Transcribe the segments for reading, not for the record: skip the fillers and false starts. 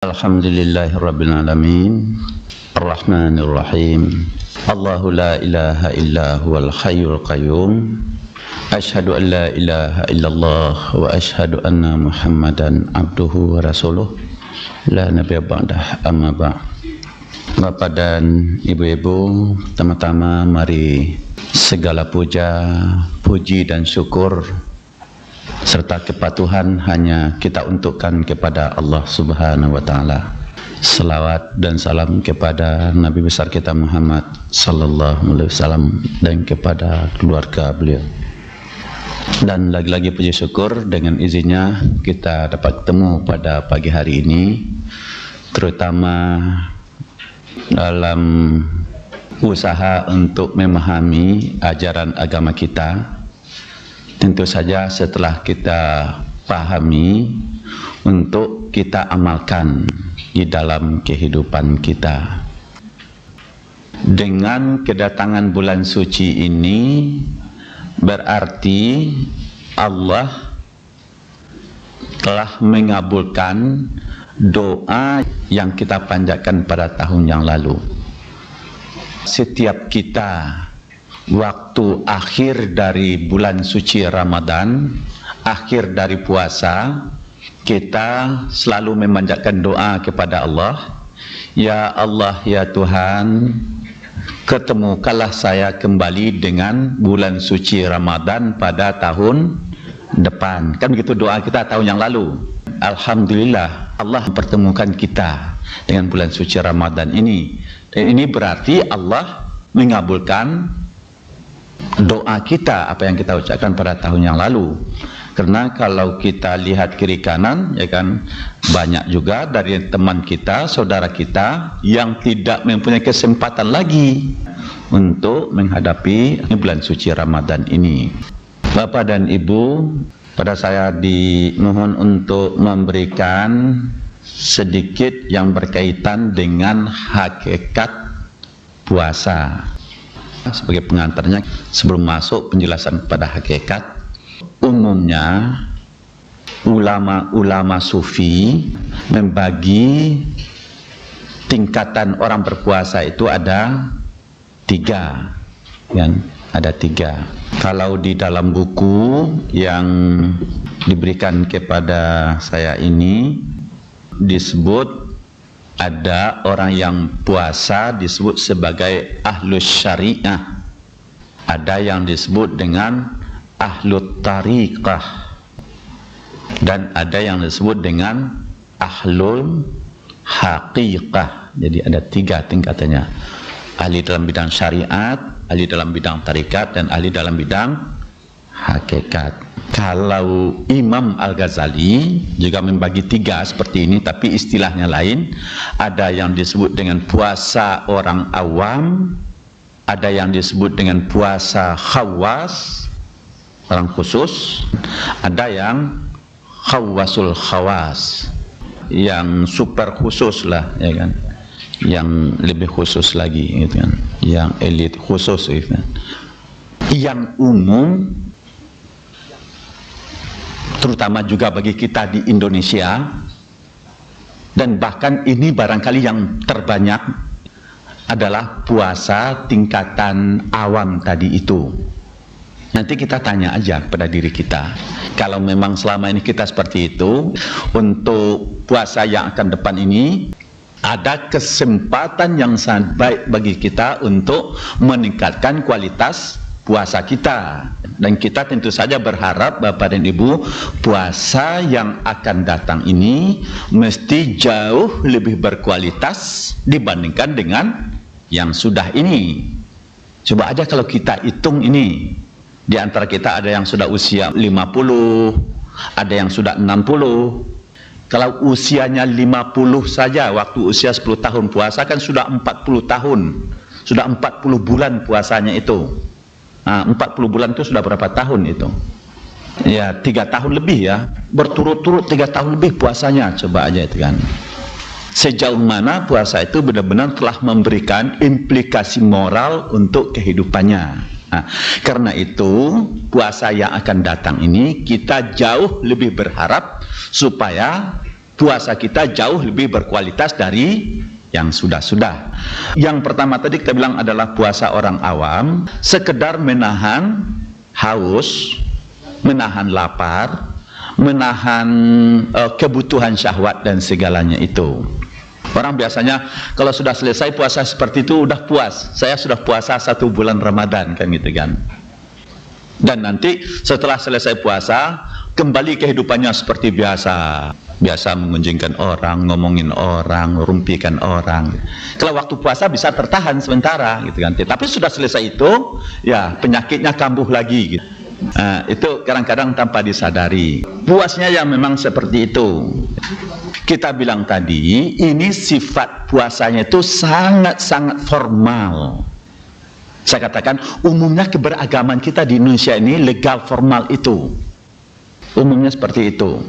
Alhamdulillahirabbil alamin. Arrahmanir rahim. Allahu la ilaha illa huwal hayyul qayyum. Asyhadu an la ilaha illallah wa asyhadu anna Muhammadan abduhu wa rasuluh. La nabiyya ba'dah, amma ba'd. Bapak dan ibu-ibu, pertama-tama mari segala puja, puji dan syukur serta kepatuhan hanya kita untukkan kepada Allah Subhanahu wa taala. Selawat dan salam kepada Nabi besar kita Muhammad sallallahu alaihi wasallam dan kepada keluarga beliau. Dan lagi-lagi puji syukur dengan izinnya kita dapat ketemu pada pagi hari ini, terutama dalam usaha untuk memahami ajaran agama kita. Tentu saja setelah kita pahami untuk kita amalkan di dalam kehidupan kita. Dengan kedatangan bulan suci ini berarti Allah telah mengabulkan doa yang kita panjatkan pada tahun yang lalu. Setiap kita waktu akhir dari bulan suci Ramadan, akhir dari puasa, kita selalu memanjatkan doa kepada Allah. Ya Allah, ya Tuhan, ketemukanlah saya kembali dengan bulan suci Ramadan pada tahun depan. Kan begitu doa kita tahun yang lalu. Alhamdulillah Allah mempertemukan kita dengan bulan suci Ramadan ini. Dan ini berarti Allah mengabulkan doa kita, apa yang kita ucapkan pada tahun yang lalu. Karena kalau kita lihat kiri kanan, ya kan, banyak juga dari teman kita, saudara kita yang tidak mempunyai kesempatan lagi untuk menghadapi bulan suci Ramadan ini. Bapak dan Ibu, pada saya dimohon untuk memberikan sedikit yang berkaitan dengan hakikat puasa. Sebagai pengantarnya, sebelum masuk penjelasan kepada hakikat, umumnya ulama-ulama sufi membagi tingkatan orang berpuasa itu ada tiga, kan? Ada tiga. Kalau di dalam buku yang diberikan kepada saya ini disebut ada orang yang puasa disebut sebagai ahlus syariah, ada yang disebut dengan ahlut tariqah, dan ada yang disebut dengan ahlul haqiqah. Jadi ada tiga tingkatannya: ahli dalam bidang syariat, ahli dalam bidang tarikat, dan ahli dalam bidang hakikat. Kalau Imam Al-Ghazali juga membagi tiga seperti ini, tapi istilahnya lain. Ada yang disebut dengan puasa orang awam, ada yang disebut dengan puasa khawas, orang khusus, ada yang khawasul khawas, yang super khusus lah, ya kan, yang lebih khusus lagi, gitu kan, yang elit khusus, gitu kan. Yang umum, terutama juga bagi kita di Indonesia, dan bahkan ini barangkali yang terbanyak, adalah puasa tingkatan awam tadi itu. Nanti kita tanya aja kepada diri kita, kalau memang selama ini kita seperti itu, untuk puasa yang akan depan ini ada kesempatan yang sangat baik bagi kita untuk meningkatkan kualitas puasa kita. Dan kita tentu saja berharap Bapak dan Ibu, puasa yang akan datang ini mesti jauh lebih berkualitas dibandingkan dengan yang sudah ini. Coba aja kalau kita hitung ini, di antara kita ada yang sudah usia 50, ada yang sudah 60. Kalau usianya 50 saja, waktu usia 10 tahun puasa kan sudah 40 tahun, sudah 40 bulan puasanya itu. Nah, 40 bulan itu sudah berapa tahun itu? Ya, 3 tahun lebih ya, berturut-turut 3 tahun lebih puasanya. Coba aja itu kan, sejauh mana puasa itu benar-benar telah memberikan implikasi moral untuk kehidupannya. Nah, karena itu puasa yang akan datang ini kita jauh lebih berharap supaya puasa kita jauh lebih berkualitas dari yang sudah-sudah. Yang pertama tadi kita bilang adalah puasa orang awam, sekedar menahan haus, menahan lapar, menahan kebutuhan syahwat dan segalanya itu. Orang biasanya kalau sudah selesai puasa seperti itu udah puas. Saya sudah puasa 1 bulan Ramadan kan gitu kan. Dan nanti setelah selesai puasa kembali kehidupannya seperti biasa. Biasa mengunjingkan orang, ngomongin orang, rumpikan orang. Kalau waktu puasa bisa tertahan sementara gitu kan. Tapi sudah selesai itu ya penyakitnya kambuh lagi gitu. Nah, itu kadang-kadang tanpa disadari. Puasnya yang memang seperti itu. Kita bilang tadi, ini sifat puasanya itu sangat-sangat formal. Saya katakan, umumnya keberagaman kita di Indonesia ini legal formal itu. Umumnya seperti itu.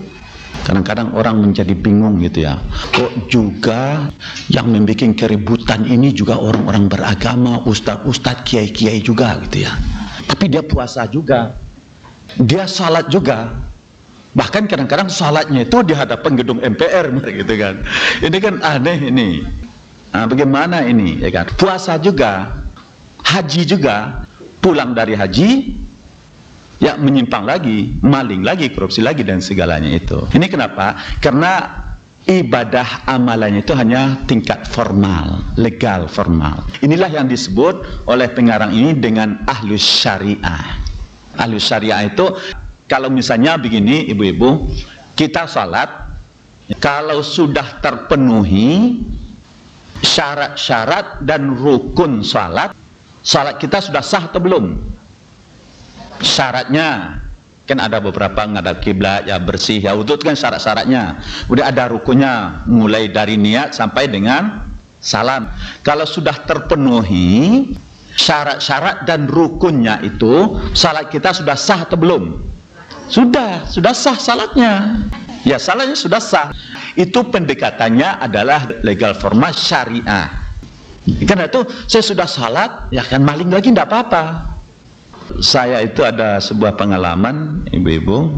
Kadang-kadang orang menjadi bingung gitu ya. Kok juga yang membuat keributan ini juga orang-orang beragama, ustadz-ustadz, kiai-kiai juga gitu ya. Tapi dia puasa juga. Dia salat juga. Bahkan kadang-kadang salatnya itu di hadapan gedung MPR gitu kan. Ini kan aneh ini. Nah, bagaimana ini ya kan? Puasa juga, haji juga, pulang dari haji ya menyimpang lagi, maling lagi, korupsi lagi dan segalanya itu. Ini kenapa? Karena ibadah amalannya itu hanya tingkat formal, legal formal. Inilah yang disebut oleh pengarang ini dengan ahlus syariah. Ahlus syariah itu kalau misalnya begini ibu-ibu, kita salat, kalau sudah terpenuhi syarat-syarat dan rukun salat, salat kita sudah sah atau belum? Syaratnya kan ada beberapa, ngadap kiblat, ya bersih, ya wudhu kan syarat-syaratnya. Udah ada rukunnya, mulai dari niat sampai dengan salam. Kalau sudah terpenuhi syarat-syarat dan rukunnya itu, salat kita sudah sah atau belum? Sudah sah salatnya. Ya salatnya sudah sah. Itu pendekatannya adalah legal formal syariah. Karena itu saya sudah salat, ya kan maling lagi tidak apa-apa. Saya itu ada sebuah pengalaman ibu-ibu,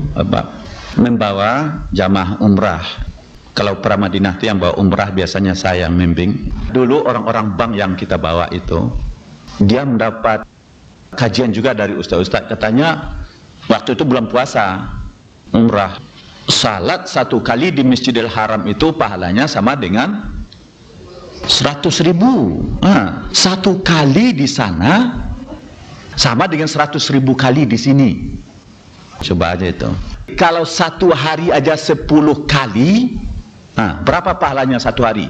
membawa jamaah umrah. Kalau pra Madinah itu yang bawa umrah biasanya saya yang membimbing. Dulu orang-orang bank yang kita bawa itu, dia mendapat kajian juga dari ustaz-ustaz. Katanya waktu itu bulan puasa, umrah, salat 1 kali di Masjidil Haram itu pahalanya sama dengan 100.000. 1 kali di sana sama dengan 100.000 kali di sini. Coba aja itu. Kalau 1 hari aja 10 kali, berapa pahalanya 1 hari?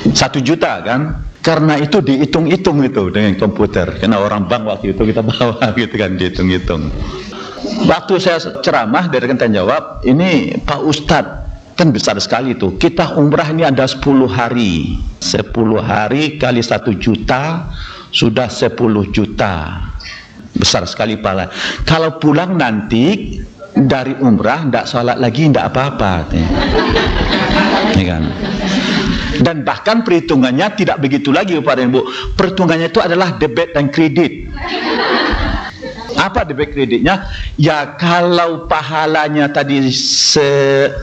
1 juta kan? Karena itu dihitung-hitung itu dengan komputer. Karena orang bank waktu itu kita bawa gitu kan, dihitung-hitung. Waktu saya ceramah dari rekan jawab, ini Pak Ustadz kan besar sekali itu. Kita umrah ini ada 10 hari. 10 hari kali 1 juta sudah 10 juta. Besar sekali pahala. Kalau pulang nanti dari umrah tidak sholat lagi tidak apa-apa. Ya kan? Dan bahkan perhitungannya tidak begitu lagi Bapak dan Ibu. Perhitungannya itu adalah debit dan kredit. Apa debit kreditnya? Ya kalau pahalanya tadi 10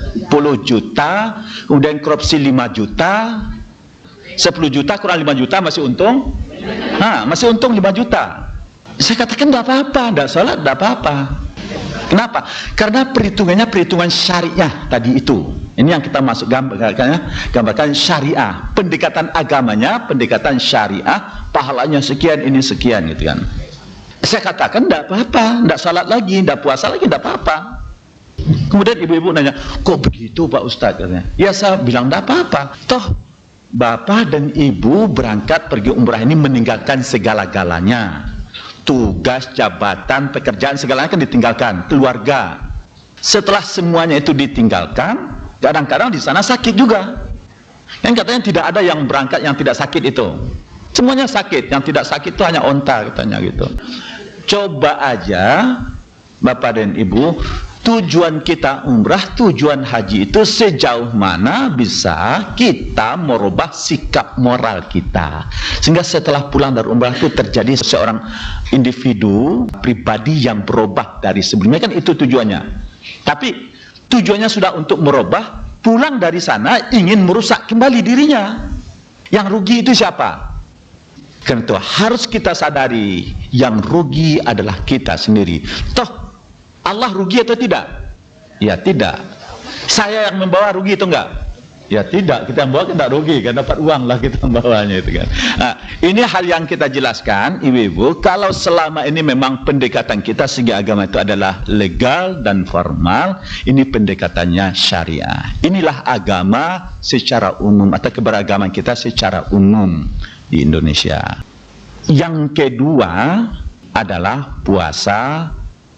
juta, kemudian korupsi 5 juta, 10 juta kurang 5 juta masih untung? Masih untung 5 juta. Saya katakan tidak apa-apa, tidak sholat tidak apa-apa. Kenapa? Karena perhitungannya perhitungan syariah tadi itu. Ini yang kita masuk gambarkan syariah. Pendekatan agamanya, pendekatan syariah, pahalanya sekian, ini sekian gitu kan. Saya katakan tidak apa-apa, tidak salat lagi, tidak puasa lagi, tidak apa-apa. Kemudian ibu-ibu nanya, kok begitu Pak Ustadz? Katanya. Ya saya bilang tidak apa-apa. Toh Bapak dan Ibu berangkat pergi umrah ini meninggalkan segala-galanya. Tugas, jabatan, pekerjaan segalanya kan ditinggalkan, keluarga. Setelah semuanya itu ditinggalkan, kadang-kadang di sana sakit juga. Kan katanya tidak ada yang berangkat yang tidak sakit itu. Semuanya sakit, yang tidak sakit itu hanya onta katanya gitu. Coba aja Bapak dan Ibu, tujuan kita umrah, tujuan haji itu sejauh mana bisa kita merubah sikap moral kita. Sehingga setelah pulang dari umrah itu terjadi seorang individu, pribadi yang berubah dari sebelumnya, kan itu tujuannya. Tapi tujuannya sudah untuk merubah, pulang dari sana ingin merusak kembali dirinya. Yang rugi itu siapa? Karena itu harus kita sadari, yang rugi adalah kita sendiri. Toh Allah rugi atau tidak? Ya tidak. Saya yang membawa rugi itu enggak? Ya tidak, kita membawa tidak rugi, kan dapat uang lah kita membawanya itu kan. Nah, ini hal yang kita jelaskan, ibu-ibu, kalau selama ini memang pendekatan kita segi agama itu adalah legal dan formal, ini pendekatannya syariah. Inilah agama secara umum atau keberagaman kita secara umum di Indonesia. Yang kedua adalah puasa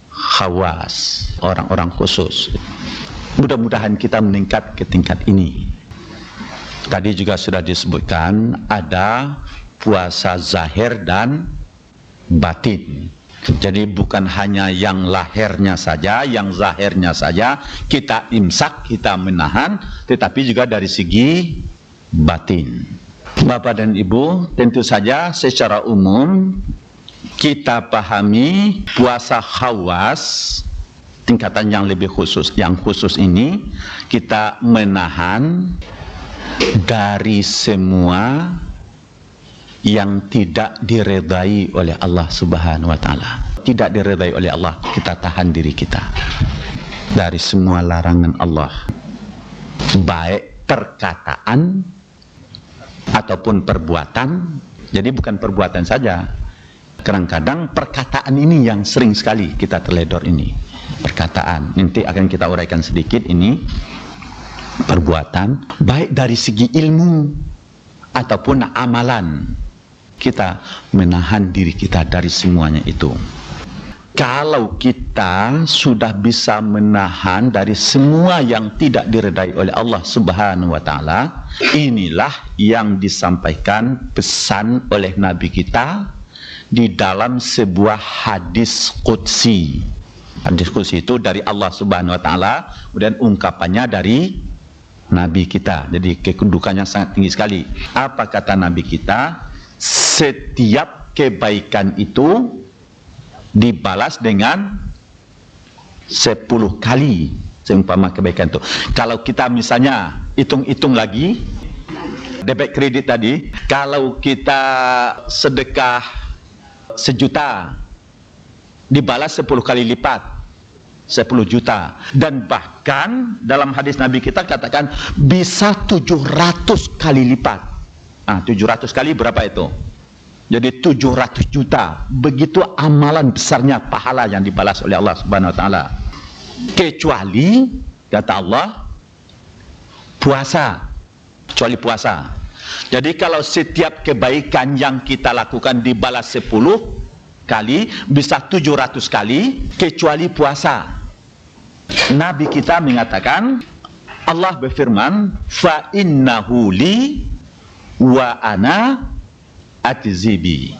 khawas, orang-orang khusus. Mudah-mudahan kita meningkat ke tingkat ini. Tadi juga sudah disebutkan ada puasa zahir dan batin. Jadi bukan hanya yang lahirnya saja, yang zahirnya saja kita imsak, kita menahan, tetapi juga dari segi batin. Bapak dan Ibu, tentu saja secara umum kita pahami puasa khawas, tingkatan yang lebih khusus. Yang khusus ini kita menahan dari semua yang tidak diredai oleh Allah Subhanahu wa taala. Tidak diredai oleh Allah, kita tahan diri kita dari semua larangan Allah, baik perkataan ataupun perbuatan. Jadi bukan perbuatan saja. Kadang-kadang perkataan ini yang sering sekali kita terledor ini. Perkataan, nanti akan kita uraikan sedikit ini. Perbuatan, baik dari segi ilmu ataupun amalan, kita menahan diri kita dari semuanya itu. Kalau kita sudah bisa menahan dari semua yang tidak diredai oleh Allah Subhanahu wa taala, inilah yang disampaikan pesan oleh Nabi kita di dalam sebuah hadis qudsi. Hadis qudsi itu dari Allah Subhanahu wa taala, kemudian ungkapannya dari Nabi kita. Jadi kedudukannya sangat tinggi sekali. Apa kata Nabi kita? Setiap kebaikan itu dibalas dengan 10 kali seumpama kebaikan itu. Kalau kita misalnya hitung-hitung lagi debit kredit tadi, kalau kita sedekah 1 juta dibalas 10 kali lipat, 10 juta. Dan bahkan dalam hadis Nabi kita katakan bisa 700 kali lipat. 700 kali berapa itu? Jadi 700 juta. Begitu amalan besarnya pahala yang dibalas oleh Allah Subhanahu wa taala. Kecuali kata Allah puasa. Kecuali puasa. Jadi kalau setiap kebaikan yang kita lakukan dibalas 10 kali, bisa 700 kali, kecuali puasa. Nabi kita mengatakan, Allah berfirman, fa innahu li wa ana atzibi.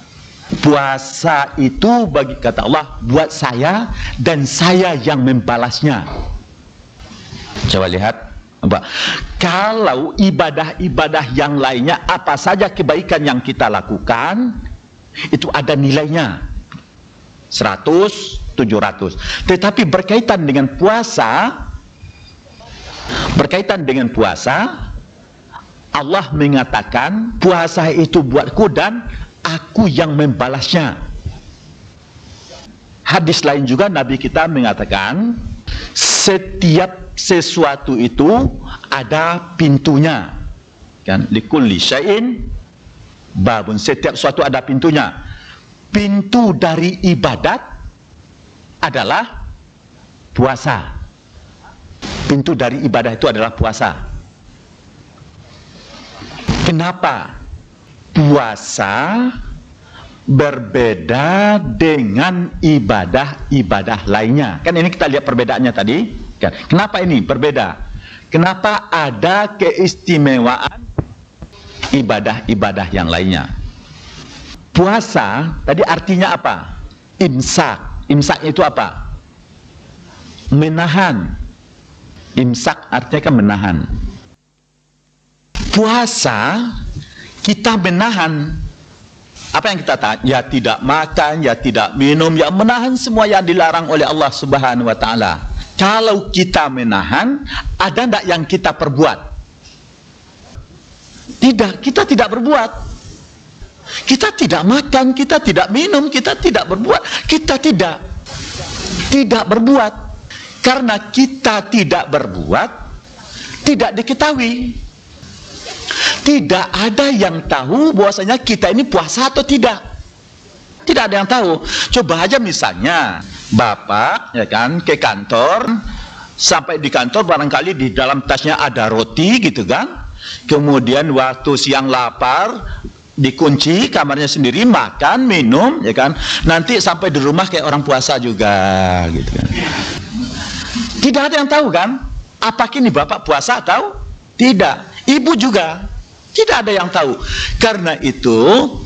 Puasa itu bagi kata Allah buat saya dan saya yang membalasnya. Coba lihat, kalau ibadah-ibadah yang lainnya, apa saja kebaikan yang kita lakukan itu ada nilainya 100, 700. Tetapi berkaitan dengan puasa, Allah mengatakan puasa itu buatku dan aku yang membalasnya. Hadis lain juga Nabi kita mengatakan setiap sesuatu itu ada pintunya, kan? Likulli syai'in babun. Setiap sesuatu ada pintunya. Pintu dari ibadat adalah puasa. Pintu dari ibadah itu adalah puasa. Kenapa? Puasa berbeda dengan ibadah-ibadah lainnya. Kan ini kita lihat perbedaannya tadi. Kan? Kenapa ini berbeda? Kenapa ada keistimewaan ibadah-ibadah yang lainnya? Puasa tadi artinya apa? Imsak. Imsak itu apa? Menahan. Imsak artinya kan menahan. Puasa kita menahan. Apa yang kita tahan? Ya tidak makan, ya tidak minum, ya menahan semua yang dilarang oleh Allah Subhanahu wa taala. kalau kita menahan, ada enggak yang kita perbuat? Tidak, kita tidak berbuat. Kita tidak makan, kita tidak minum, kita tidak berbuat. Kita tidak berbuat. Karena kita tidak berbuat, tidak diketahui. Tidak ada yang tahu bahwasanya kita ini puasa atau tidak. Tidak ada yang tahu. Coba aja misalnya Bapak ya kan ke kantor, sampai di kantor barangkali di dalam tasnya ada roti gitu kan. Kemudian waktu siang lapar, dikunci kamarnya sendiri, makan, minum ya kan. Nanti sampai di rumah kayak orang puasa juga gitu kan. Tidak ada yang tahu kan? Apakah ini Bapak puasa atau tidak? Ibu juga tidak ada yang tahu. Karena itu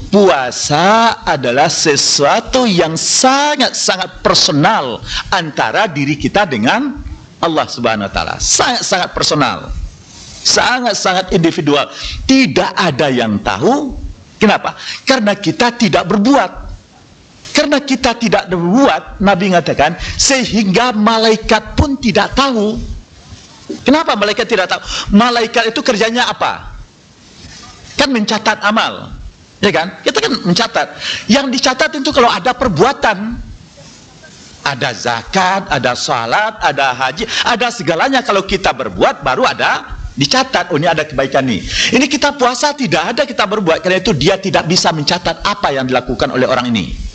puasa adalah sesuatu yang sangat-sangat personal antara diri kita dengan Allah Subhanahu wa taala. Sangat-sangat personal. Sangat-sangat individual. Tidak ada yang tahu. Kenapa? Karena kita tidak berbuat. Karena kita tidak berbuat, Nabi mengatakan, sehingga malaikat pun tidak tahu. Kenapa malaikat tidak tahu? Malaikat itu kerjanya apa? Kan mencatat amal, ya kan? Kita kan mencatat. Yang dicatat itu kalau ada perbuatan, ada zakat, ada salat, ada haji, ada segalanya. Kalau kita berbuat, baru ada dicatat. Oh, ini ada kebaikan nih. Ini kita puasa, tidak ada kita berbuat. Karena itu dia tidak bisa mencatat apa yang dilakukan oleh orang ini.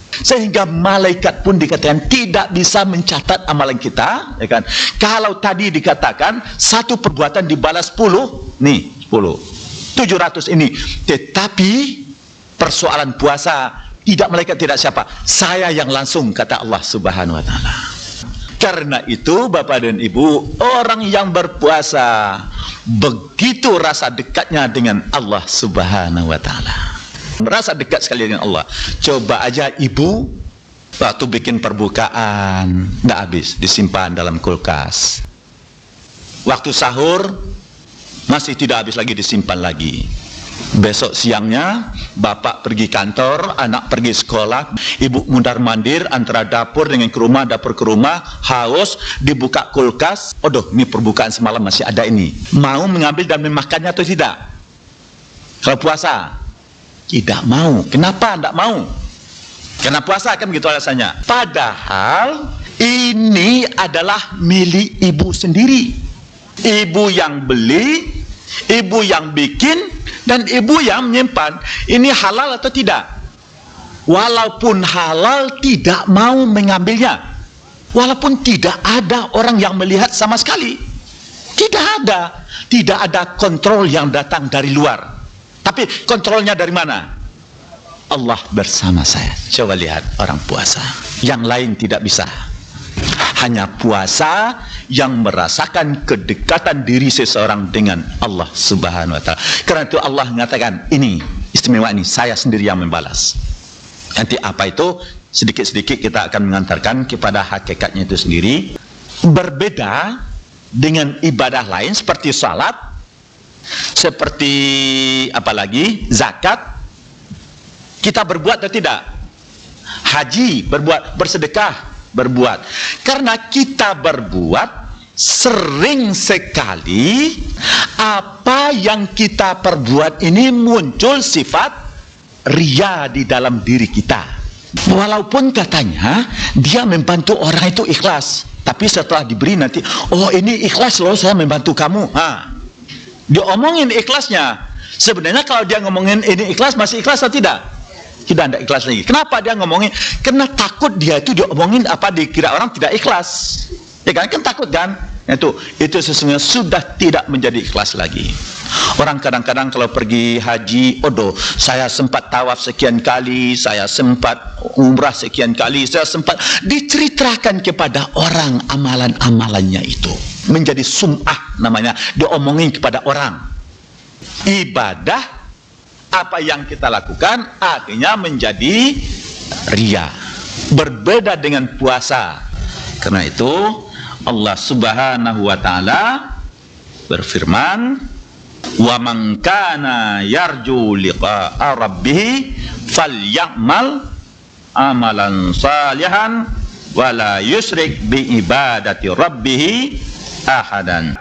Sehingga malaikat pun dikatakan tidak bisa mencatat amalan kita, ya kan? Kalau tadi dikatakan satu perbuatan dibalas 10, nih 10, 700 ini. Tetapi persoalan puasa, tidak malaikat, tidak siapa, saya yang langsung, kata Allah Subhanahu wa taala. Karena itu Bapak dan Ibu, orang yang berpuasa begitu rasa dekatnya dengan Allah Subhanahu wa taala. Merasa dekat sekali dengan Allah. Coba aja ibu waktu bikin perbukaan nggak habis, disimpan dalam kulkas. Waktu sahur masih tidak habis lagi, disimpan lagi. Besok siangnya bapak pergi kantor, anak pergi sekolah, ibu mundar-mandir antara dapur dengan ke rumah, dapur ke rumah, haus, dibuka kulkas. Aduh, ini perbukaan semalam masih ada ini. Mau mengambil dan memakannya atau tidak? Kalau puasa tidak mau. Kenapa tidak mau? Karena puasa kan begitu alasannya. Padahal ini adalah milik ibu sendiri. Ibu yang beli, ibu yang bikin, dan ibu yang menyimpan. Ini halal atau tidak? Walaupun halal, tidak mau mengambilnya. Walaupun tidak ada orang yang melihat sama sekali. Tidak ada. Tidak ada kontrol yang datang dari luar. Tapi kontrolnya dari mana? Allah bersama saya. Coba lihat orang puasa. Yang lain tidak bisa. Hanya puasa yang merasakan kedekatan diri seseorang dengan Allah Subhanahu wa taala. Karena itu Allah mengatakan, ini istimewa, ini saya sendiri yang membalas. Nanti apa itu? Sedikit-sedikit kita akan mengantarkan kepada hakikatnya itu sendiri. Berbeda dengan ibadah lain seperti salat, seperti apalagi zakat, kita berbuat atau tidak? Haji berbuat, bersedekah berbuat. Karena kita berbuat, sering sekali apa yang kita perbuat ini muncul sifat riya di dalam diri kita. Walaupun katanya dia membantu orang itu ikhlas, tapi setelah diberi nanti, oh ini ikhlas loh saya membantu kamu. Diomongin ikhlasnya. Sebenarnya kalau dia ngomongin ini ikhlas, masih ikhlas atau tidak? Tidak ada ikhlas lagi. Kenapa dia ngomongin? Karena takut dia itu diomongin apa dikira orang tidak ikhlas. Ya kan takut kan? Itu sesungguhnya sudah tidak menjadi ikhlas lagi. Orang kadang-kadang kalau pergi haji, odoh, saya sempat tawaf sekian kali, saya sempat umrah sekian kali, saya sempat diceritakan kepada orang amalan-amalannya itu. Menjadi sum'ah namanya, diomongin kepada orang. Ibadah apa yang kita lakukan akhirnya menjadi riya. Berbeda dengan puasa. Karena itu Allah Subhanahu wa taala berfirman, "Wa man kana yarju liqa'a rabbih falyamal amalan salihan wala yusyrik bi ibadati rabbih ahadan.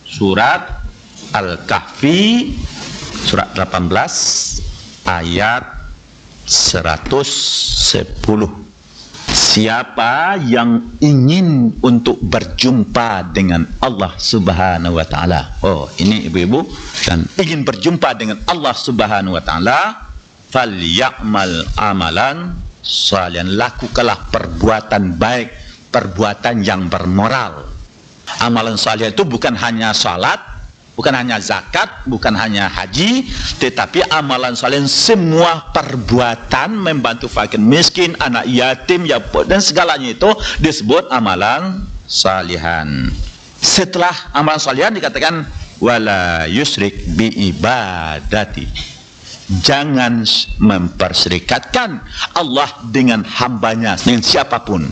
Surat Al-Kahfi surat 18 ayat 110. Siapa yang ingin untuk berjumpa dengan Allah Subhanahu wa taala. Oh, ini ibu-ibu, dan ingin berjumpa dengan Allah Subhanahu wa taala, falyamal amalan salihan, lakukanlah perbuatan baik, perbuatan yang bermoral. Amalan salih itu bukan hanya salat, bukan hanya zakat, bukan hanya haji, tetapi amalan saleh semua perbuatan membantu fakir miskin, anak yatim, ya, dan segalanya itu disebut amalan salihan. Setelah amalan salihan dikatakan wala yusyrik bi ibadati. Jangan memperserikatkan Allah dengan hambanya, dengan siapapun.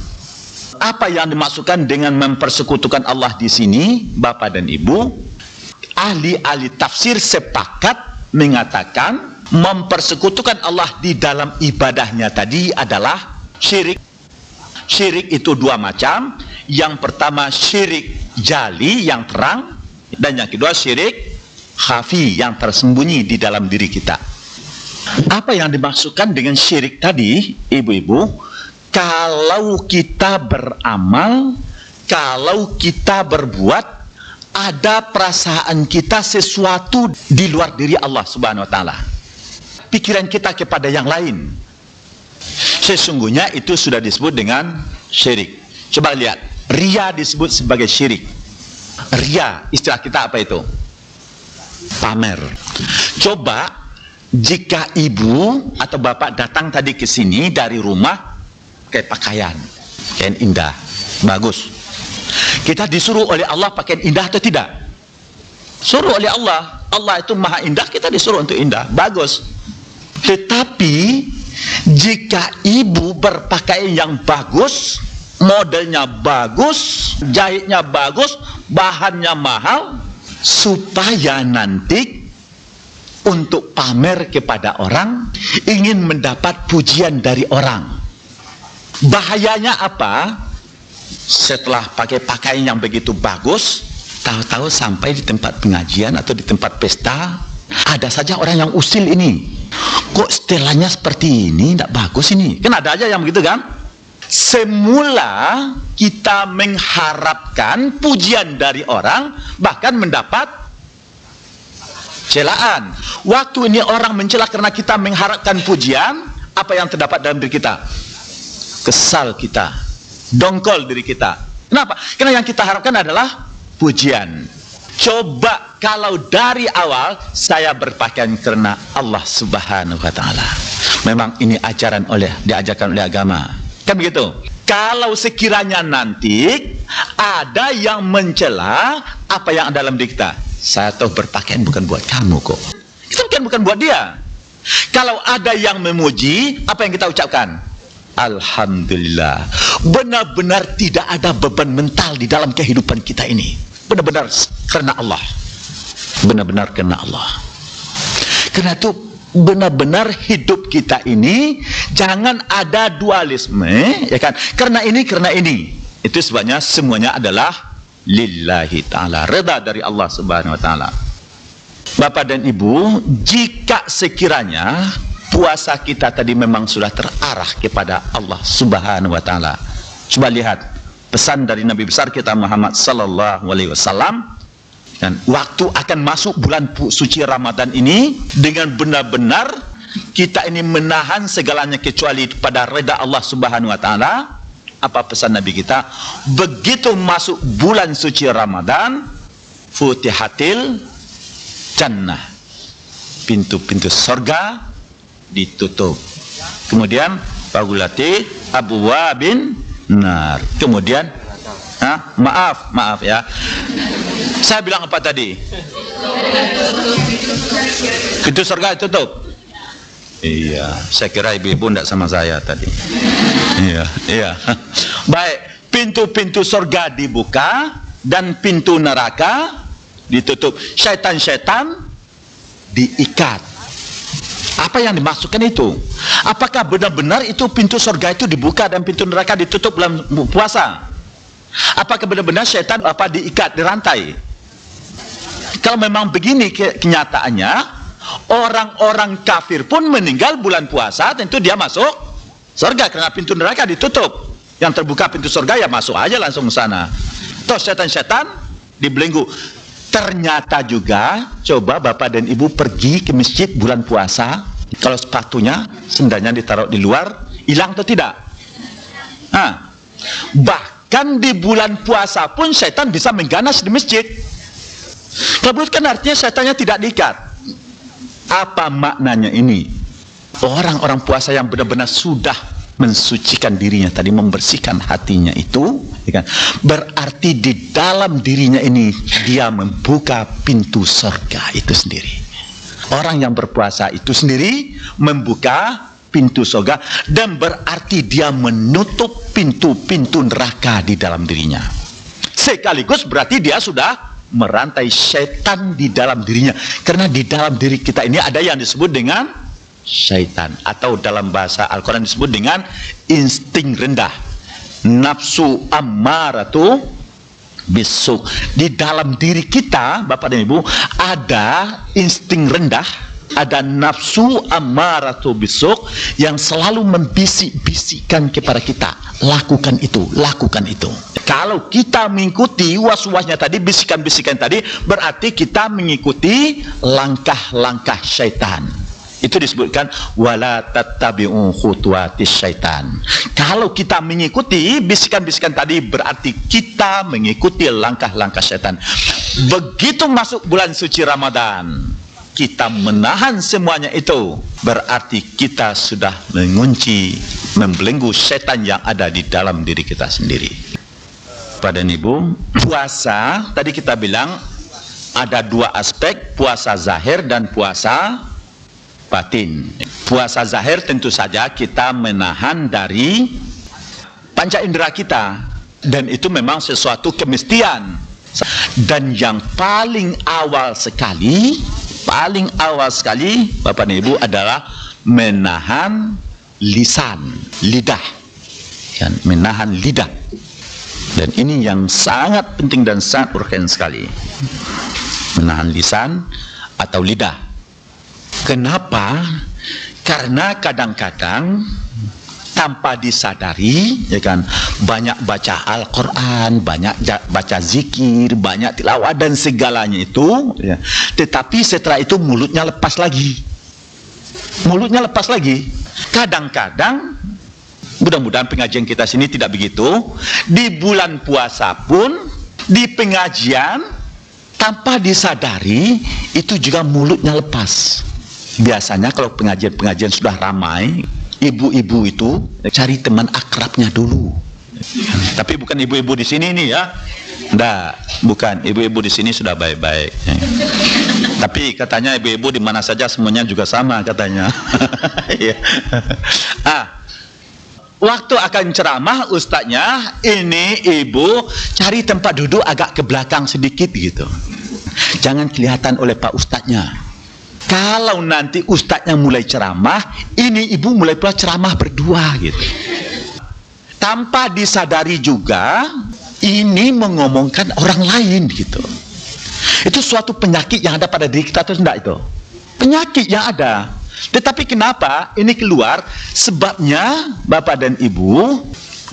Apa yang dimaksudkan dengan mempersekutukan Allah di sini, Bapak dan Ibu? Ahli-ahli tafsir sepakat mengatakan mempersekutukan Allah di dalam ibadahnya tadi adalah syirik. Syirik itu dua macam. Yang pertama syirik jali yang terang, dan yang kedua syirik khafi yang tersembunyi di dalam diri kita. Apa yang dimaksudkan dengan syirik tadi, ibu-ibu? Kalau kita beramal, kalau kita berbuat, ada perasaan kita sesuatu di luar diri Allah Subhanahu wa taala. Pikiran kita kepada yang lain. Sesungguhnya itu sudah disebut dengan syirik. Coba lihat, riya disebut sebagai syirik. Riya, istilah kita apa itu? Pamer. Coba jika ibu atau bapak datang tadi ke sini dari rumah pakai pakaian yang indah, bagus. Kita disuruh oleh Allah pakaian indah atau tidak? Suruh oleh Allah. Allah itu maha indah, kita disuruh untuk indah, bagus. Tetapi jika ibu berpakaian yang bagus, modelnya bagus, jahitnya bagus, bahannya mahal, supaya nanti untuk pamer kepada orang, ingin mendapat pujian dari orang. Bahayanya apa? Setelah pakai pakaian yang begitu bagus, tahu-tahu sampai di tempat pengajian atau di tempat pesta, ada saja orang yang usil ini. Kok setelannya seperti ini, tidak bagus ini. Kan ada aja yang begitu kan? Semula kita mengharapkan pujian dari orang, bahkan mendapat celaan. Waktu ini orang mencela karena kita mengharapkan pujian, apa yang terdapat dalam diri kita? Kesal kita, dongkol diri kita. Kenapa? Karena yang kita harapkan adalah pujian. Coba kalau dari awal saya berpakaian karena Allah Subhanahu wa taala. Memang ini diajarkan oleh agama. Kan begitu? Kalau sekiranya nanti ada yang mencela apa yang ada dalam diri kita, saya tahu berpakaian bukan buat kamu kok. Itu bukan buat dia. Kalau ada yang memuji, apa yang kita ucapkan? Alhamdulillah. Benar-benar tidak ada beban mental di dalam kehidupan kita ini. Benar-benar karena Allah. Benar-benar karena Allah. Karena itu benar-benar hidup kita ini jangan ada dualisme, ya kan? Karena ini. Itu sebabnya semuanya adalah lillahi ta'ala, reda dari Allah Subhanahu wa taala. Bapak dan Ibu, jika sekiranya puasa kita tadi memang sudah terarah kepada Allah Subhanahu wa taala. Coba lihat pesan dari Nabi besar kita Muhammad sallallahu alaihi wasallam. Dan waktu akan masuk bulan suci Ramadan ini, dengan benar-benar kita ini menahan segalanya kecuali pada reda Allah Subhanahu wa taala. Apa pesan Nabi kita? Begitu masuk bulan suci Ramadan, futihatil jannah, pintu-pintu surga ditutup. Kemudian fagulati abwabin nar. Kemudian maaf ya. Saya bilang apa tadi? Pintu surga ditutup. Iya, saya kira ibu-ibu tidak sama saya tadi. Iya. Baik, pintu-pintu surga dibuka dan pintu neraka ditutup. Syaitan-syaitan diikat. Apa yang dimaksudkan itu? Apakah benar-benar itu pintu surga itu dibuka dan pintu neraka ditutup bulan puasa? Apakah benar-benar syaitan diikat, dirantai? Kalau memang begini kenyataannya, orang-orang kafir pun meninggal bulan puasa, tentu dia masuk surga karena pintu neraka ditutup. Yang terbuka pintu surga ya masuk aja langsung ke sana. Toh setan-setan dibelenggu. Ternyata juga, coba Bapak dan Ibu pergi ke masjid bulan puasa, kalau sepatunya, sendalnya ditaruh di luar, hilang atau tidak? Nah, bahkan di bulan puasa pun setan bisa mengganas di masjid. Kalau kan artinya setannya tidak diikat. Apa maknanya ini? Orang-orang puasa yang benar-benar sudah mensucikan dirinya tadi, membersihkan hatinya itu, ya kan? Berarti di dalam dirinya ini dia membuka pintu surga itu sendiri. Orang yang berpuasa itu sendiri membuka pintu surga, dan berarti dia menutup pintu-pintu neraka di dalam dirinya. Sekaligus berarti dia sudah merantai setan di dalam dirinya, karena di dalam diri kita ini ada yang disebut dengan syaitan, atau dalam bahasa Al-Quran disebut dengan insting rendah, nafsu ammaratu bisu. Di dalam diri kita, Bapak dan Ibu, ada insting rendah, ada nafsu ammaratu bisu yang selalu membisik-bisikkan kepada kita, lakukan itu, lakukan itu. Kalau kita mengikuti was-wasnya tadi, bisikan-bisikan tadi, berarti kita mengikuti langkah-langkah syaitan. Itu disebutkan wala tattabi'u khutuwatis syaitan. Kalau kita mengikuti bisikan-bisikan tadi, berarti kita mengikuti langkah-langkah syaitan. Begitu masuk bulan suci Ramadan, kita menahan semuanya itu, berarti kita sudah mengunci, membelenggu syaitan yang ada di dalam diri kita sendiri. Pada Ibu, puasa tadi kita bilang ada dua aspek, puasa zahir dan puasa batin. Puasa zahir tentu saja kita menahan dari panca indera kita, dan itu memang sesuatu kemestian. Dan yang paling awal sekali Bapak dan Ibu adalah menahan lisan, lidah, ya, menahan lidah. Dan ini yang sangat penting dan sangat urgen sekali, menahan lisan atau lidah. Kenapa? Karena kadang-kadang tanpa disadari, ya kan, banyak baca Al-Quran, banyak baca zikir, banyak tilawah dan segalanya itu, ya. Tetapi setelah itu mulutnya lepas lagi. Mulutnya lepas lagi. Kadang-kadang, mudah-mudahan pengajian kita sini tidak begitu. Di bulan puasa pun, di pengajian, tanpa disadari, itu juga mulutnya lepas. Biasanya kalau pengajian-pengajian sudah ramai, ibu-ibu itu cari teman akrabnya dulu. Tapi bukan ibu-ibu di sini nih ya. Enggak, bukan. Ibu-ibu di sini sudah baik-baik. Tapi katanya ibu-ibu di mana saja semuanya juga sama katanya. Waktu akan ceramah ustadznya, ini ibu cari tempat duduk agak ke belakang sedikit gitu. Jangan kelihatan oleh pak ustadznya. Kalau nanti ustadznya mulai ceramah, ini ibu mulai pula ceramah berdua gitu. Tanpa disadari juga, ini mengomongkan orang lain gitu. Itu suatu penyakit yang ada pada diri kita atau tidak itu? Penyakit yang ada. Tetapi kenapa ini keluar? Sebabnya Bapak dan Ibu,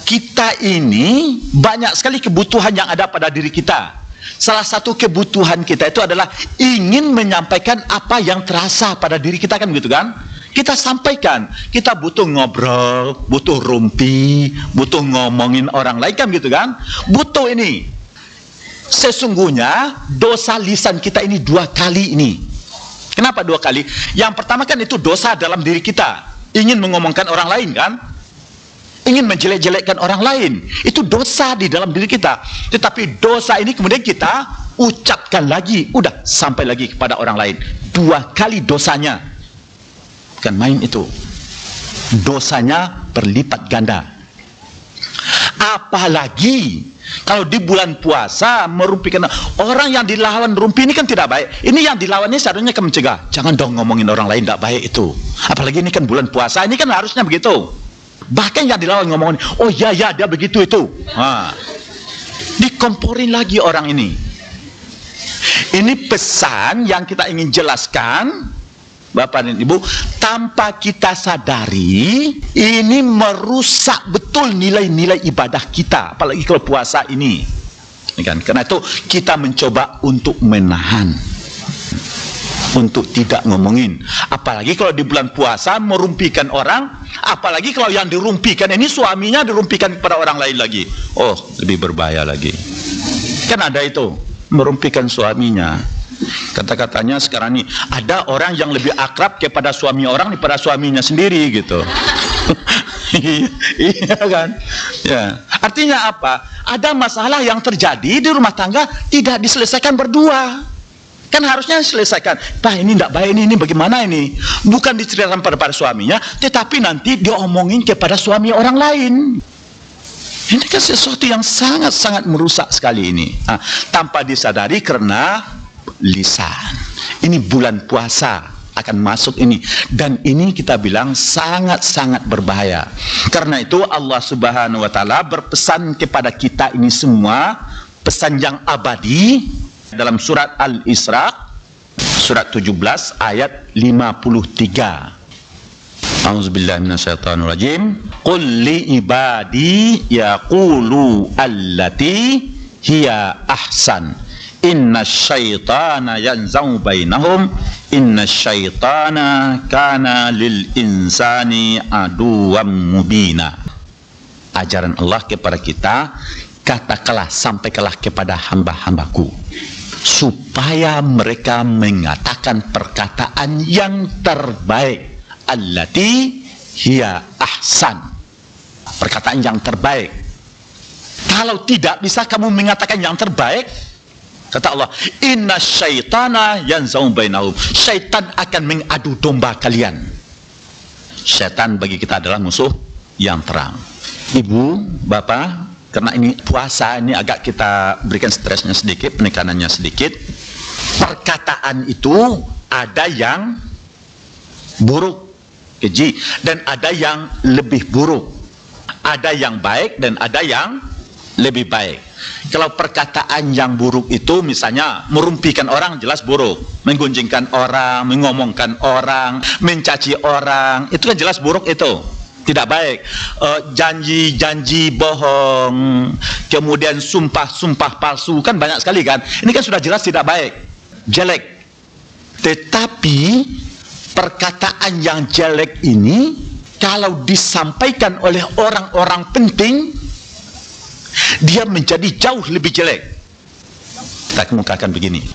kita ini banyak sekali kebutuhan yang ada pada diri kita. Salah satu kebutuhan kita itu adalah ingin menyampaikan apa yang terasa pada diri kita, kan gitu kan? Kita sampaikan, kita butuh ngobrol, butuh rumpi, butuh ngomongin orang lain, kan gitu kan? Butuh ini. Sesungguhnya dosa lisan kita ini dua kali ini. Kenapa dua kali? Yang pertama kan itu dosa dalam diri kita, ingin mengomongkan orang lain kan? Ingin menjelek-jelekkan orang lain, itu dosa di dalam diri kita. Tetapi dosa ini kemudian kita ucapkan lagi, udah sampai lagi kepada orang lain. Dua kali dosanya. Bukan main itu. Dosanya berlipat ganda. Apalagi kalau di bulan puasa merumpikan orang yang dilawan rumpi ini kan tidak baik. Ini yang dilawan ini seharusnya kan mencegah. Jangan dong ngomongin orang lain, tidak baik itu. Apalagi ini kan bulan puasa, ini kan harusnya begitu. Bahkan yang dilawan ngomongin, oh ya dia begitu itu. Dikomporin lagi orang ini. Ini pesan yang kita ingin jelaskan, Bapak dan Ibu, tanpa kita sadari ini merusak betul nilai-nilai ibadah kita, apalagi kalau puasa ini. Karena itu kita mencoba untuk menahan, untuk tidak ngomongin. Apalagi kalau di bulan puasa merumpikan orang, apalagi kalau yang dirumpikan ini suaminya dirumpikan kepada orang lain lagi. Oh, lebih berbahaya lagi. Kan ada itu, merumpikan suaminya. Kata-katanya sekarang ini ada orang yang lebih akrab kepada suami orang daripada suaminya sendiri gitu. Iya kan? Ya. Artinya apa? Ada masalah yang terjadi di rumah tangga tidak diselesaikan berdua. Kan harusnya diselesaikan. Pak, ini tidak baik, ini bagaimana ini? Bukan diceritakan pada suaminya, tetapi nanti diomongin kepada suami orang lain. Ini kan sesuatu yang sangat-sangat merusak sekali ini. Tanpa disadari karena lisan. Ini bulan puasa akan masuk ini, dan ini kita bilang sangat-sangat berbahaya. Karena itu Allah Subhanahu wa taala berpesan kepada kita ini semua pesan yang abadi dalam surat Al-Isra surat 17 ayat 53. A'udzubillahi minasyaitonirrajim. Qul li ibadi yaqulu allati hiya ahsan. Inna syaitana yanzau bainahum inna syaitana kana lil insani aduwam mubina. Ajaran Allah kepada kita, katakanlah, sampaikanlah kepada hamba-hambaku supaya mereka mengatakan perkataan yang terbaik, allati hiya ahsan, perkataan yang terbaik. Kalau tidak bisa kamu mengatakan yang terbaik, kata Allah, inna syaitana yanzau bainahum, syaitan akan mengadu domba kalian. Syaitan bagi kita adalah musuh yang terang. Ibu, Bapak, karena ini puasa, ini agak kita berikan stresnya sedikit, penekanannya sedikit. Perkataan itu ada yang buruk, keji, dan ada yang lebih buruk. Ada yang baik dan ada yang lebih baik. Kalau perkataan yang buruk itu misalnya merumpikan orang, jelas buruk. Menggunjingkan orang, mengomongkan orang, mencaci orang, itu kan jelas buruk, itu tidak baik. Janji-janji bohong, kemudian sumpah-sumpah palsu, kan banyak sekali kan. Ini kan sudah jelas tidak baik, jelek. Tetapi perkataan yang jelek ini kalau disampaikan oleh orang-orang penting, dia menjadi jauh lebih jelek. Kita kemukakan begini,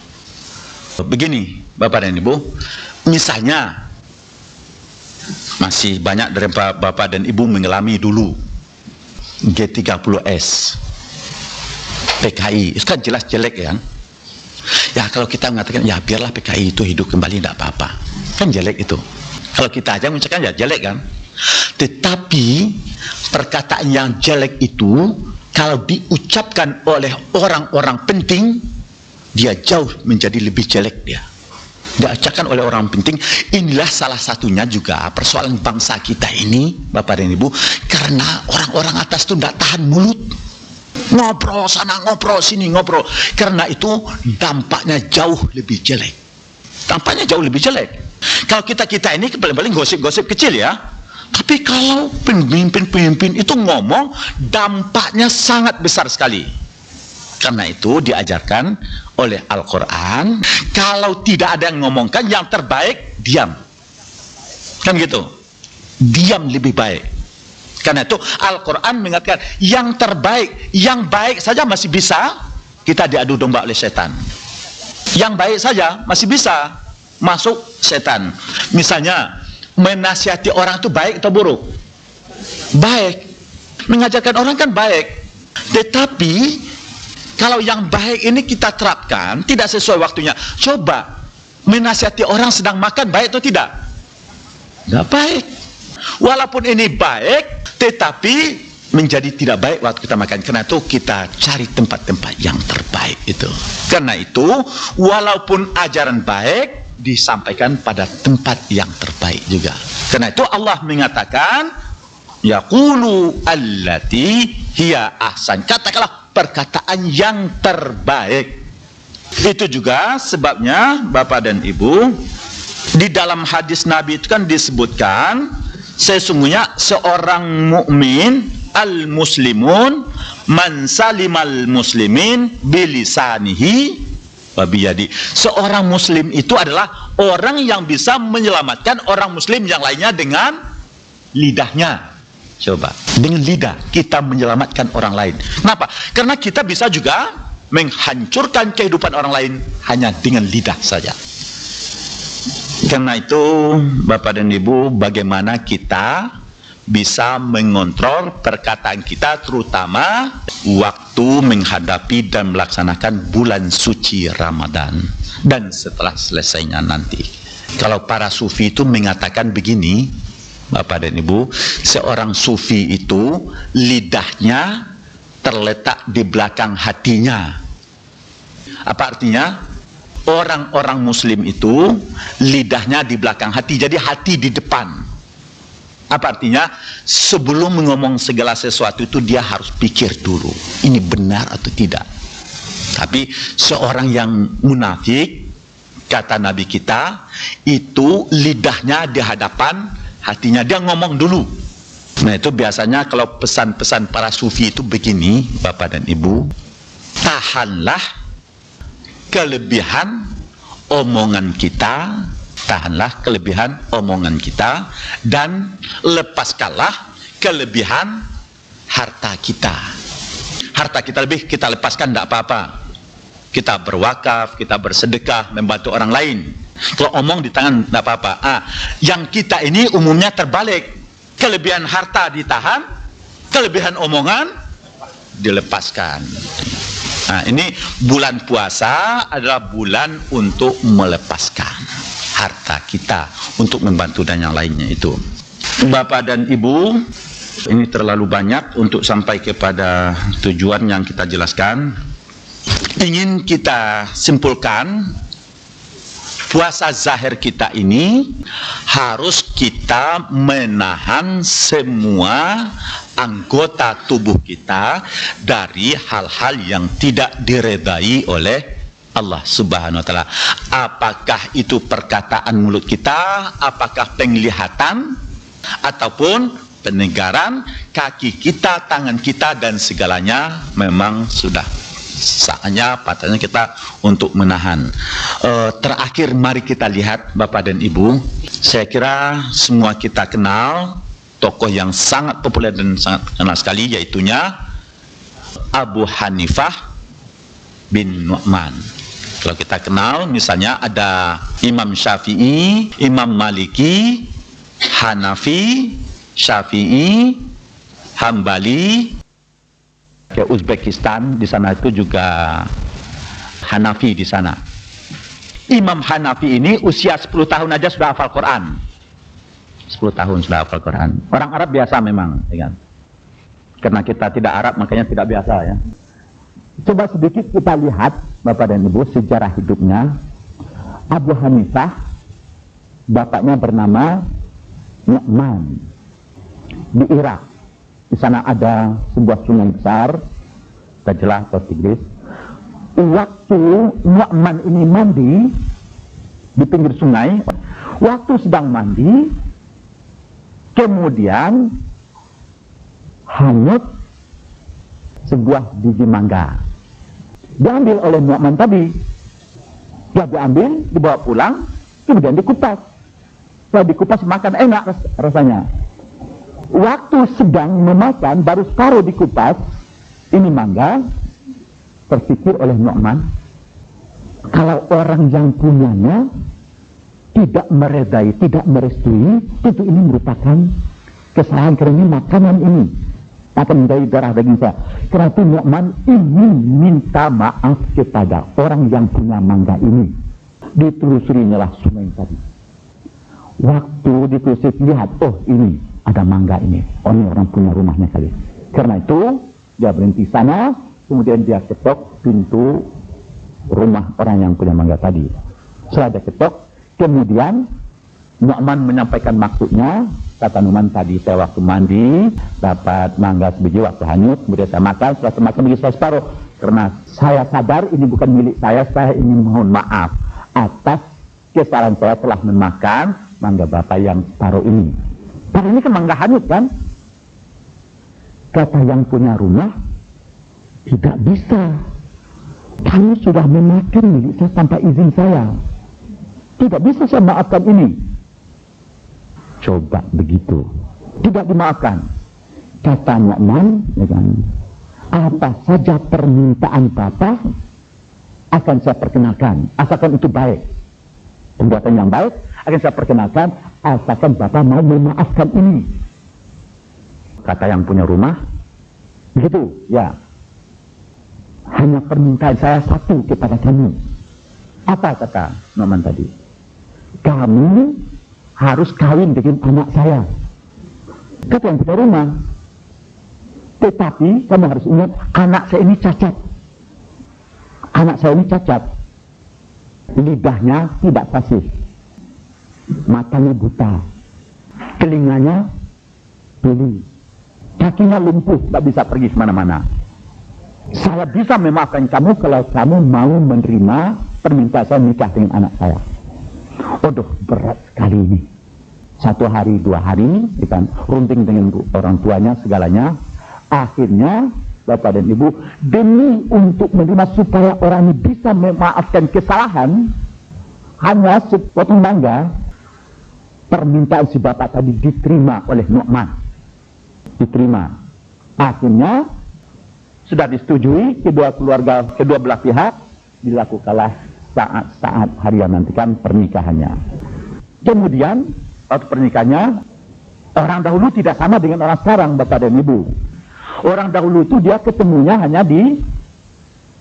Bapak dan Ibu. Misalnya, masih banyak dari Bapak dan Ibu mengalami dulu G30S, PKI, itu kan jelas jelek kan. Ya kalau kita mengatakan, ya biarlah PKI itu hidup kembali, tidak apa-apa, kan jelek itu. Kalau kita aja mengucapkan, ya jelek kan. Tetapi perkataan yang jelek itu kalau diucapkan oleh orang-orang penting, dia jauh menjadi lebih jelek dia. Diucapkan oleh orang penting. Inilah salah satunya juga persoalan bangsa kita ini, Bapak dan Ibu, karena orang-orang atas itu tidak tahan mulut. Ngobrol sana, ngobrol sini, ngobrol. Karena itu dampaknya jauh lebih jelek. Dampaknya jauh lebih jelek. Kalau kita ini paling-paling gosip-gosip kecil ya. Tapi kalau pemimpin-pemimpin itu ngomong, dampaknya sangat besar sekali. Karena itu diajarkan oleh Al-Quran, kalau tidak ada yang ngomongkan, yang terbaik diam. Kan gitu, diam lebih baik. Karena itu Al-Quran mengatakan yang terbaik, yang baik saja masih bisa kita diadu domba oleh setan. Yang baik saja masih bisa masuk setan. Misalnya menasihati orang itu baik atau buruk? Baik. Mengajarkan orang kan baik. Tetapi kalau yang baik ini kita terapkan tidak sesuai waktunya. Coba menasihati orang sedang makan, baik atau tidak? Tidak baik. Walaupun ini baik, tetapi menjadi tidak baik waktu kita makan. Karena itu kita cari tempat-tempat yang terbaik itu. Karena itu walaupun ajaran baik disampaikan pada tempat yang terbaik juga. Karena itu Allah mengatakan yaqulu allati hiya ahsan. Katakanlah perkataan yang terbaik. Itu juga sebabnya Bapak dan Ibu, di dalam hadis Nabi itu kan disebutkan sesungguhnya seorang mukmin al-muslimun man salimal muslimin bilisanihi wa biyadi. Seorang muslim itu adalah orang yang bisa menyelamatkan orang muslim yang lainnya dengan lidahnya. Coba, dengan lidah kita menyelamatkan orang lain. Kenapa? Karena kita bisa juga menghancurkan kehidupan orang lain hanya dengan lidah saja. Karena itu Bapak dan Ibu, bagaimana kita bisa mengontrol perkataan kita, terutama waktu menghadapi dan melaksanakan bulan suci Ramadan dan setelah selesainya nanti. Kalau para sufi itu mengatakan begini, Bapak dan Ibu, seorang sufi itu lidahnya terletak di belakang hatinya. Apa artinya? Orang-orang muslim itu lidahnya di belakang hati, jadi hati di depan. Apa artinya? Sebelum ngomong segala sesuatu itu dia harus pikir dulu, ini benar atau tidak. Tapi seorang yang munafik, kata Nabi kita, itu lidahnya di hadapan hatinya, dia ngomong dulu. Nah itu biasanya kalau pesan-pesan para sufi itu begini, Bapak dan Ibu, tahanlah kelebihan omongan kita, tahanlah kelebihan omongan kita, dan lepaskanlah kelebihan harta kita. Harta kita lebih kita lepaskan, tidak apa-apa. Kita berwakaf, kita bersedekah, membantu orang lain. Kalau omong di tangan tidak apa-apa. Yang kita ini umumnya terbalik. Kelebihan harta ditahan, kelebihan omongan dilepaskan. Nah, ini bulan puasa adalah bulan untuk melepaskan harta kita untuk membantu dan yang lainnya itu. Bapak dan Ibu, ini terlalu banyak untuk sampai kepada tujuan yang kita jelaskan. Ingin kita simpulkan, puasa zahir kita ini harus kita menahan semua anggota tubuh kita dari hal-hal yang tidak diredai oleh Allah Subhanahu wa taala. Apakah itu perkataan mulut kita, apakah penglihatan, ataupun pendengaran, kaki kita, tangan kita, dan segalanya memang sudah saatnya, patutnya kita untuk menahan. Terakhir mari kita lihat Bapak dan Ibu, saya kira semua kita kenal tokoh yang sangat populer dan sangat kenal sekali, yaitunya Abu Hanifah bin Nu'man. Kalau kita kenal misalnya ada Imam Syafi'i, Imam Maliki, Hanafi, Syafi'i, Hambali. Ke Uzbekistan, di sana itu juga Hanafi di sana. Imam Hanafi ini usia 10 tahun aja sudah hafal Quran. 10 tahun sudah hafal Quran. Orang Arab biasa memang, ya kan? Karena kita tidak Arab makanya tidak biasa ya. Coba sedikit kita lihat Bapak dan Ibu sejarah hidupnya. Abu Hanifah, bapaknya bernama Nu'man, di Irak. Di sana ada sebuah sungai besar, Dajlah atau Tigris. Waktu Nu'man ini mandi di pinggir sungai, waktu sedang mandi, kemudian hanyut sebuah biji mangga. Diambil oleh Nu'man tadi. Setelah diambil, dibawa pulang, kemudian dikupas. Setelah dikupas makan enak rasanya. Waktu sedang memakan, baru separuh dikupas, ini mangga, terpikir oleh Nu'man, kalau orang yang punyanya tidak meredai, tidak merestui, tentu ini merupakan kesalahan karena makanan ini akan menjadi darah daging saya. Karena itu Nu'man ingin minta maaf kepada orang yang punya mangga ini. Ditelusurinya lah sungai tadi. Waktu ditelusuri lihat, oh ini ada mangga ini. Oh ini orang punya rumahnya kali. Karena itu dia berhenti sana, kemudian dia ketok pintu rumah orang yang punya mangga tadi. Setelah dia ketok, kemudian Nu'man menyampaikan maksudnya. Kata Nu'man, tadi saya waktu mandi dapat mangga sebiji waktu hanyut, kemudian saya makan, setelah saya makan bagi saya separuh. Karena saya sadar ini bukan milik saya ingin mohon maaf atas kesalahan saya telah memakan mangga bapak yang separuh ini. Karena ini kan mangga hanyut kan? Kata yang punya rumah, tidak bisa. Kamu sudah memakan milik saya tanpa izin saya. Tidak bisa saya maafkan ini. Coba begitu. Tidak dimaafkan. Kata Nu'man, ya kan, apa saja permintaan Bapak akan saya perkenalkan. Asalkan itu baik. Perbuatan yang baik akan saya perkenalkan. Asalkan Bapak mau memaafkan ini. Kata yang punya rumah, begitu, ya. Hanya permintaan saya satu kepada kamu. Apa kata Nu'man tadi? Kamu harus kawin dengan anak saya. Kata yang punya rumah. Tetapi kamu harus ingat, anak saya ini cacat. Anak saya ini cacat. Lidahnya tidak fasih. Matanya buta. Telinganya tuli. Kakinya lumpuh, tidak bisa pergi kemana-mana. Saya bisa memaafkan kamu kalau kamu mau menerima permintaan saya nikah dengan anak saya. Waduh, berat sekali ini. 1 hari, 2 hari, kan, runting dengan orang tuanya segalanya. Akhirnya Bapak dan Ibu, demi untuk menerima supaya orang ini bisa memaafkan kesalahan, hanya sepotong mangga, permintaan si Bapak tadi diterima oleh Nu'man. Diterima. Akhirnya sudah disetujui kedua keluarga, kedua belah pihak, dilakukanlah saat hari yang nantikan pernikahannya. Kemudian waktu pernikahannya, orang dahulu tidak sama dengan orang sekarang, Bapak dan Ibu. Orang dahulu itu dia ketemunya hanya di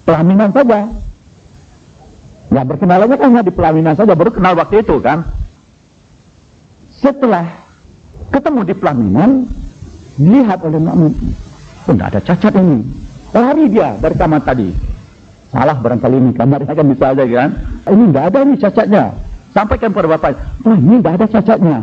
pelaminan saja. Ya, berkenalannya kan hanya di pelaminan saja, baru kenal waktu itu kan. Setelah ketemu di pelaminan, dilihat oleh Nu'man, tidak ada cacat ini. Lari dia dari kamar tadi. Salah barangkali ini, kamarnya kan bisa aja kan. Ini tidak ada nih cacatnya. Sampaikan kepada bapak, oh ini tidak ada cacatnya.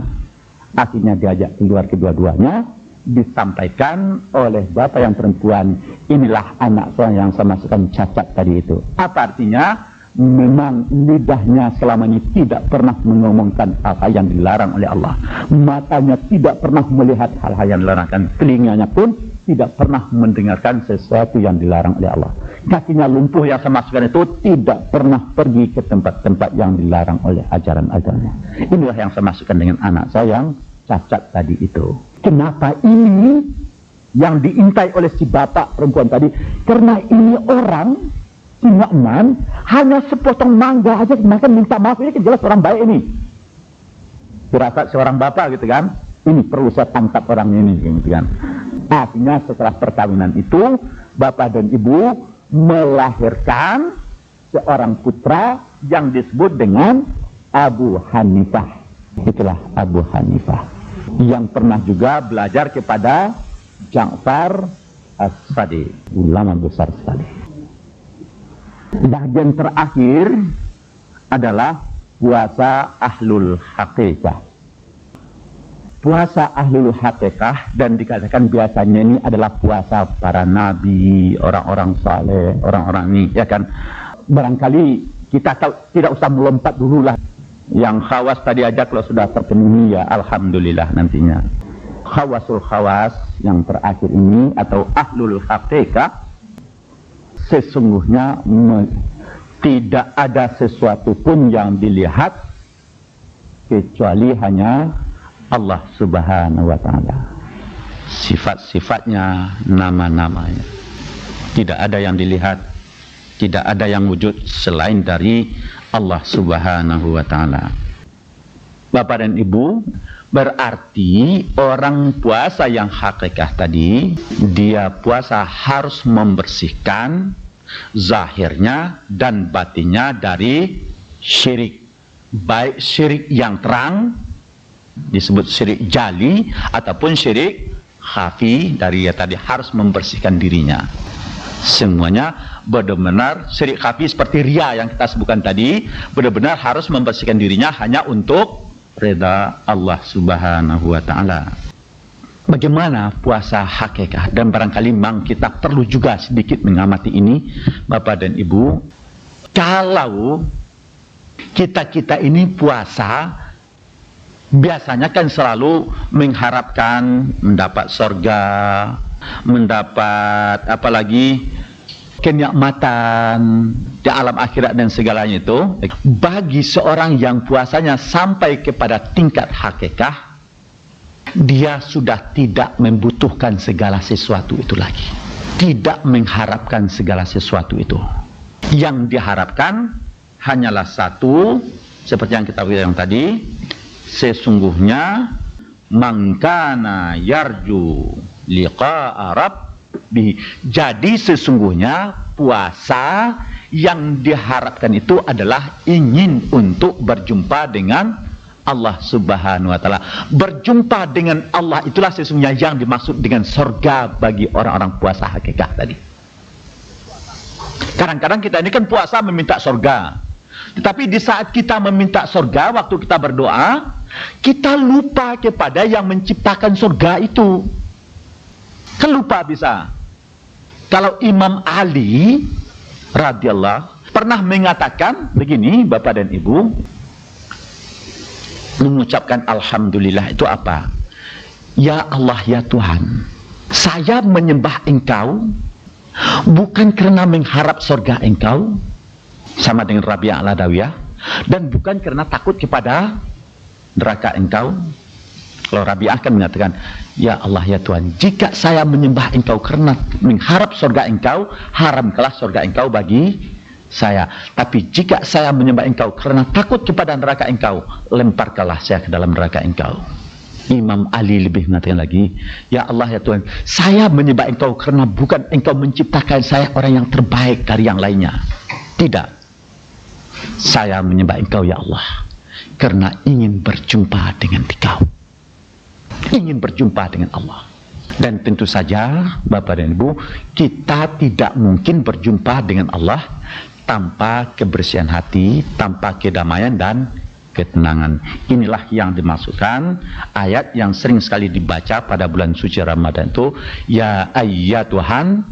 Akhirnya diajak keluar kedua-duanya, disampaikan oleh bapak yang perempuan, inilah anak saya yang saya masukkan cacat tadi itu. Apa artinya? Memang lidahnya selama ini tidak pernah mengomongkan hal-hal yang dilarang oleh Allah. Matanya tidak pernah melihat hal-hal yang dilarangkan. Telinganya pun tidak pernah mendengarkan sesuatu yang dilarang oleh Allah. Kakinya lumpuh yang saya masukkan itu tidak pernah pergi ke tempat-tempat yang dilarang oleh ajaran-ajarannya. Inilah yang saya masukkan dengan anak saya yang cacat tadi itu. Kenapa ini yang diintai oleh si bapak perempuan tadi? Karena ini orang si Nu'man hanya sepotong mangga aja makan minta maaf. Ini kan jelas orang baik ini. Firasat seorang bapak gitu kan. Ini perlu saya tangkap orang ini gitu kan. Akhirnya setelah perkawinan itu, bapak dan ibu melahirkan seorang putra yang disebut dengan Abu Hanifah. Itulah Abu Hanifah yang pernah juga belajar kepada Ja'far As-Sadiq, ulama besar sekali. Bagian terakhir adalah puasa ahlul haqiqah. Puasa ahlul haqiqah, dan dikatakan biasanya ini adalah puasa para nabi, orang-orang saleh, orang-orang ini, ya kan. Barangkali kita tidak usah melompat dulu lah. Yang khawas tadi aja kalau sudah terpenuhi ya alhamdulillah nantinya. Khawasul khawas yang terakhir ini atau ahlul haqiqah, sesungguhnya tidak ada sesuatu pun yang dilihat kecuali hanya Allah Subhanahu wa ta'ala. Sifat-sifatnya, nama-namanya. Tidak ada yang dilihat, tidak ada yang wujud selain dari Allah Subhanahu wa ta'ala. Bapak dan Ibu, berarti orang puasa yang hakikah tadi, dia puasa harus membersihkan zahirnya dan batinnya dari syirik. Baik syirik yang terang, disebut syirik jali, ataupun syirik khafi dari tadi harus membersihkan dirinya. Semuanya benar-benar syirik khafi seperti riya yang kita sebutkan tadi, benar-benar harus membersihkan dirinya hanya untuk reda Allah Subhanahu wa taala. Bagaimana puasa hakikat? Dan barangkali memang kita perlu juga sedikit mengamati ini, Bapak dan Ibu. Kalau kita ini puasa, biasanya kan selalu mengharapkan mendapat surga, mendapat apalagi kenikmatan di alam akhirat dan segalanya itu. Bagi seorang yang puasanya sampai kepada tingkat hakikat, dia sudah tidak membutuhkan segala sesuatu itu lagi, tidak mengharapkan segala sesuatu itu. Yang diharapkan hanyalah satu, seperti yang kita bilang tadi, sesungguhnya mangkana yarju liqa'a rabbih. Jadi sesungguhnya puasa yang diharapkan itu adalah ingin untuk berjumpa dengan Allah Subhanahu wa taala. Berjumpa dengan Allah itulah sesungguhnya yang dimaksud dengan surga bagi orang-orang puasa hakikat tadi. Kadang-kadang kita ini kan puasa meminta surga. Tetapi di saat kita meminta surga, waktu kita berdoa, kita lupa kepada yang menciptakan surga itu. Kan lupa bisa. Kalau Imam Ali radhiyallahu pernah mengatakan begini, Bapak dan Ibu, mengucapkan alhamdulillah itu apa? Ya Allah ya Tuhan, saya menyembah Engkau bukan karena mengharap surga Engkau, sama dengan Rabi'ah al-Adawiyah, dan bukan karena takut kepada neraka Engkau. Kalau Rabi'ah kan mengatakan, ya Allah ya Tuhan, jika saya menyembah Engkau karena mengharap surga Engkau, haramkanlah surga Engkau bagi saya. Tapi jika saya menyembah Engkau karena takut kepada neraka Engkau, lemparkanlah saya ke dalam neraka Engkau. Imam Ali lebih mengatakan lagi, ya Allah ya Tuhan, saya menyembah Engkau karena bukan Engkau menciptakan saya orang yang terbaik dari yang lainnya. Tidak. Saya menyembah Engkau ya Allah karena ingin berjumpa dengan Engkau. Ingin berjumpa dengan Allah. Dan tentu saja Bapak dan Ibu, kita tidak mungkin berjumpa dengan Allah tanpa kebersihan hati, tanpa kedamaian dan ketenangan. Inilah yang dimaksudkan ayat yang sering sekali dibaca pada bulan suci Ramadan itu, ya ayyatuhan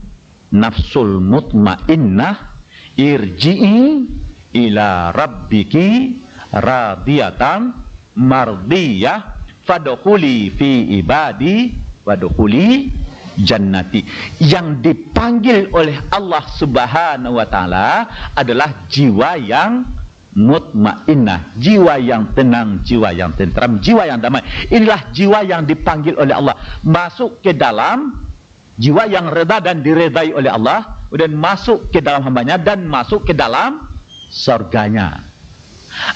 nafsul mutmainnah irji'i ila rabbiki radiyatan mardiyah fadkhuli fi ibadi wadkhuli jannati. Yang dipanggil oleh Allah Subhanahu wa taala adalah jiwa yang mutmainnah, jiwa yang tenang, jiwa yang tentram, jiwa yang damai. Inilah jiwa yang dipanggil oleh Allah masuk ke dalam jiwa yang reda dan diredai oleh Allah, dan masuk ke dalam hambanya dan masuk ke dalam surganya.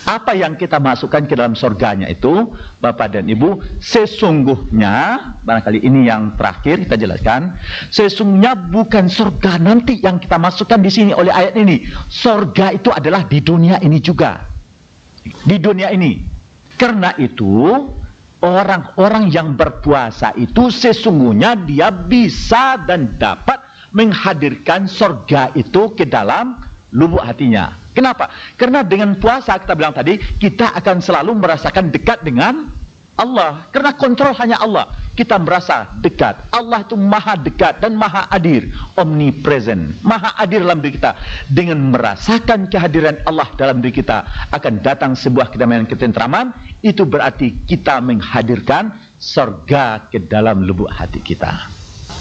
Apa yang kita masukkan ke dalam surganya itu, Bapak dan Ibu, sesungguhnya, barangkali ini yang terakhir kita jelaskan, sesungguhnya bukan surga nanti yang kita masukkan di sini oleh ayat ini. Surga itu adalah di dunia ini juga. Di dunia ini. Karena itu, orang-orang yang berpuasa itu sesungguhnya dia bisa dan dapat menghadirkan surga itu ke dalam lubuk hatinya. Kenapa? Karena dengan puasa, kita bilang tadi, kita akan selalu merasakan dekat dengan Allah. Karena kontrol hanya Allah. Kita merasa dekat. Allah itu maha dekat dan maha hadir. Omnipresent. Maha hadir dalam diri kita. Dengan merasakan kehadiran Allah dalam diri kita, akan datang sebuah kedamaian, ketentraman. Itu berarti kita menghadirkan surga ke dalam lubuk hati kita.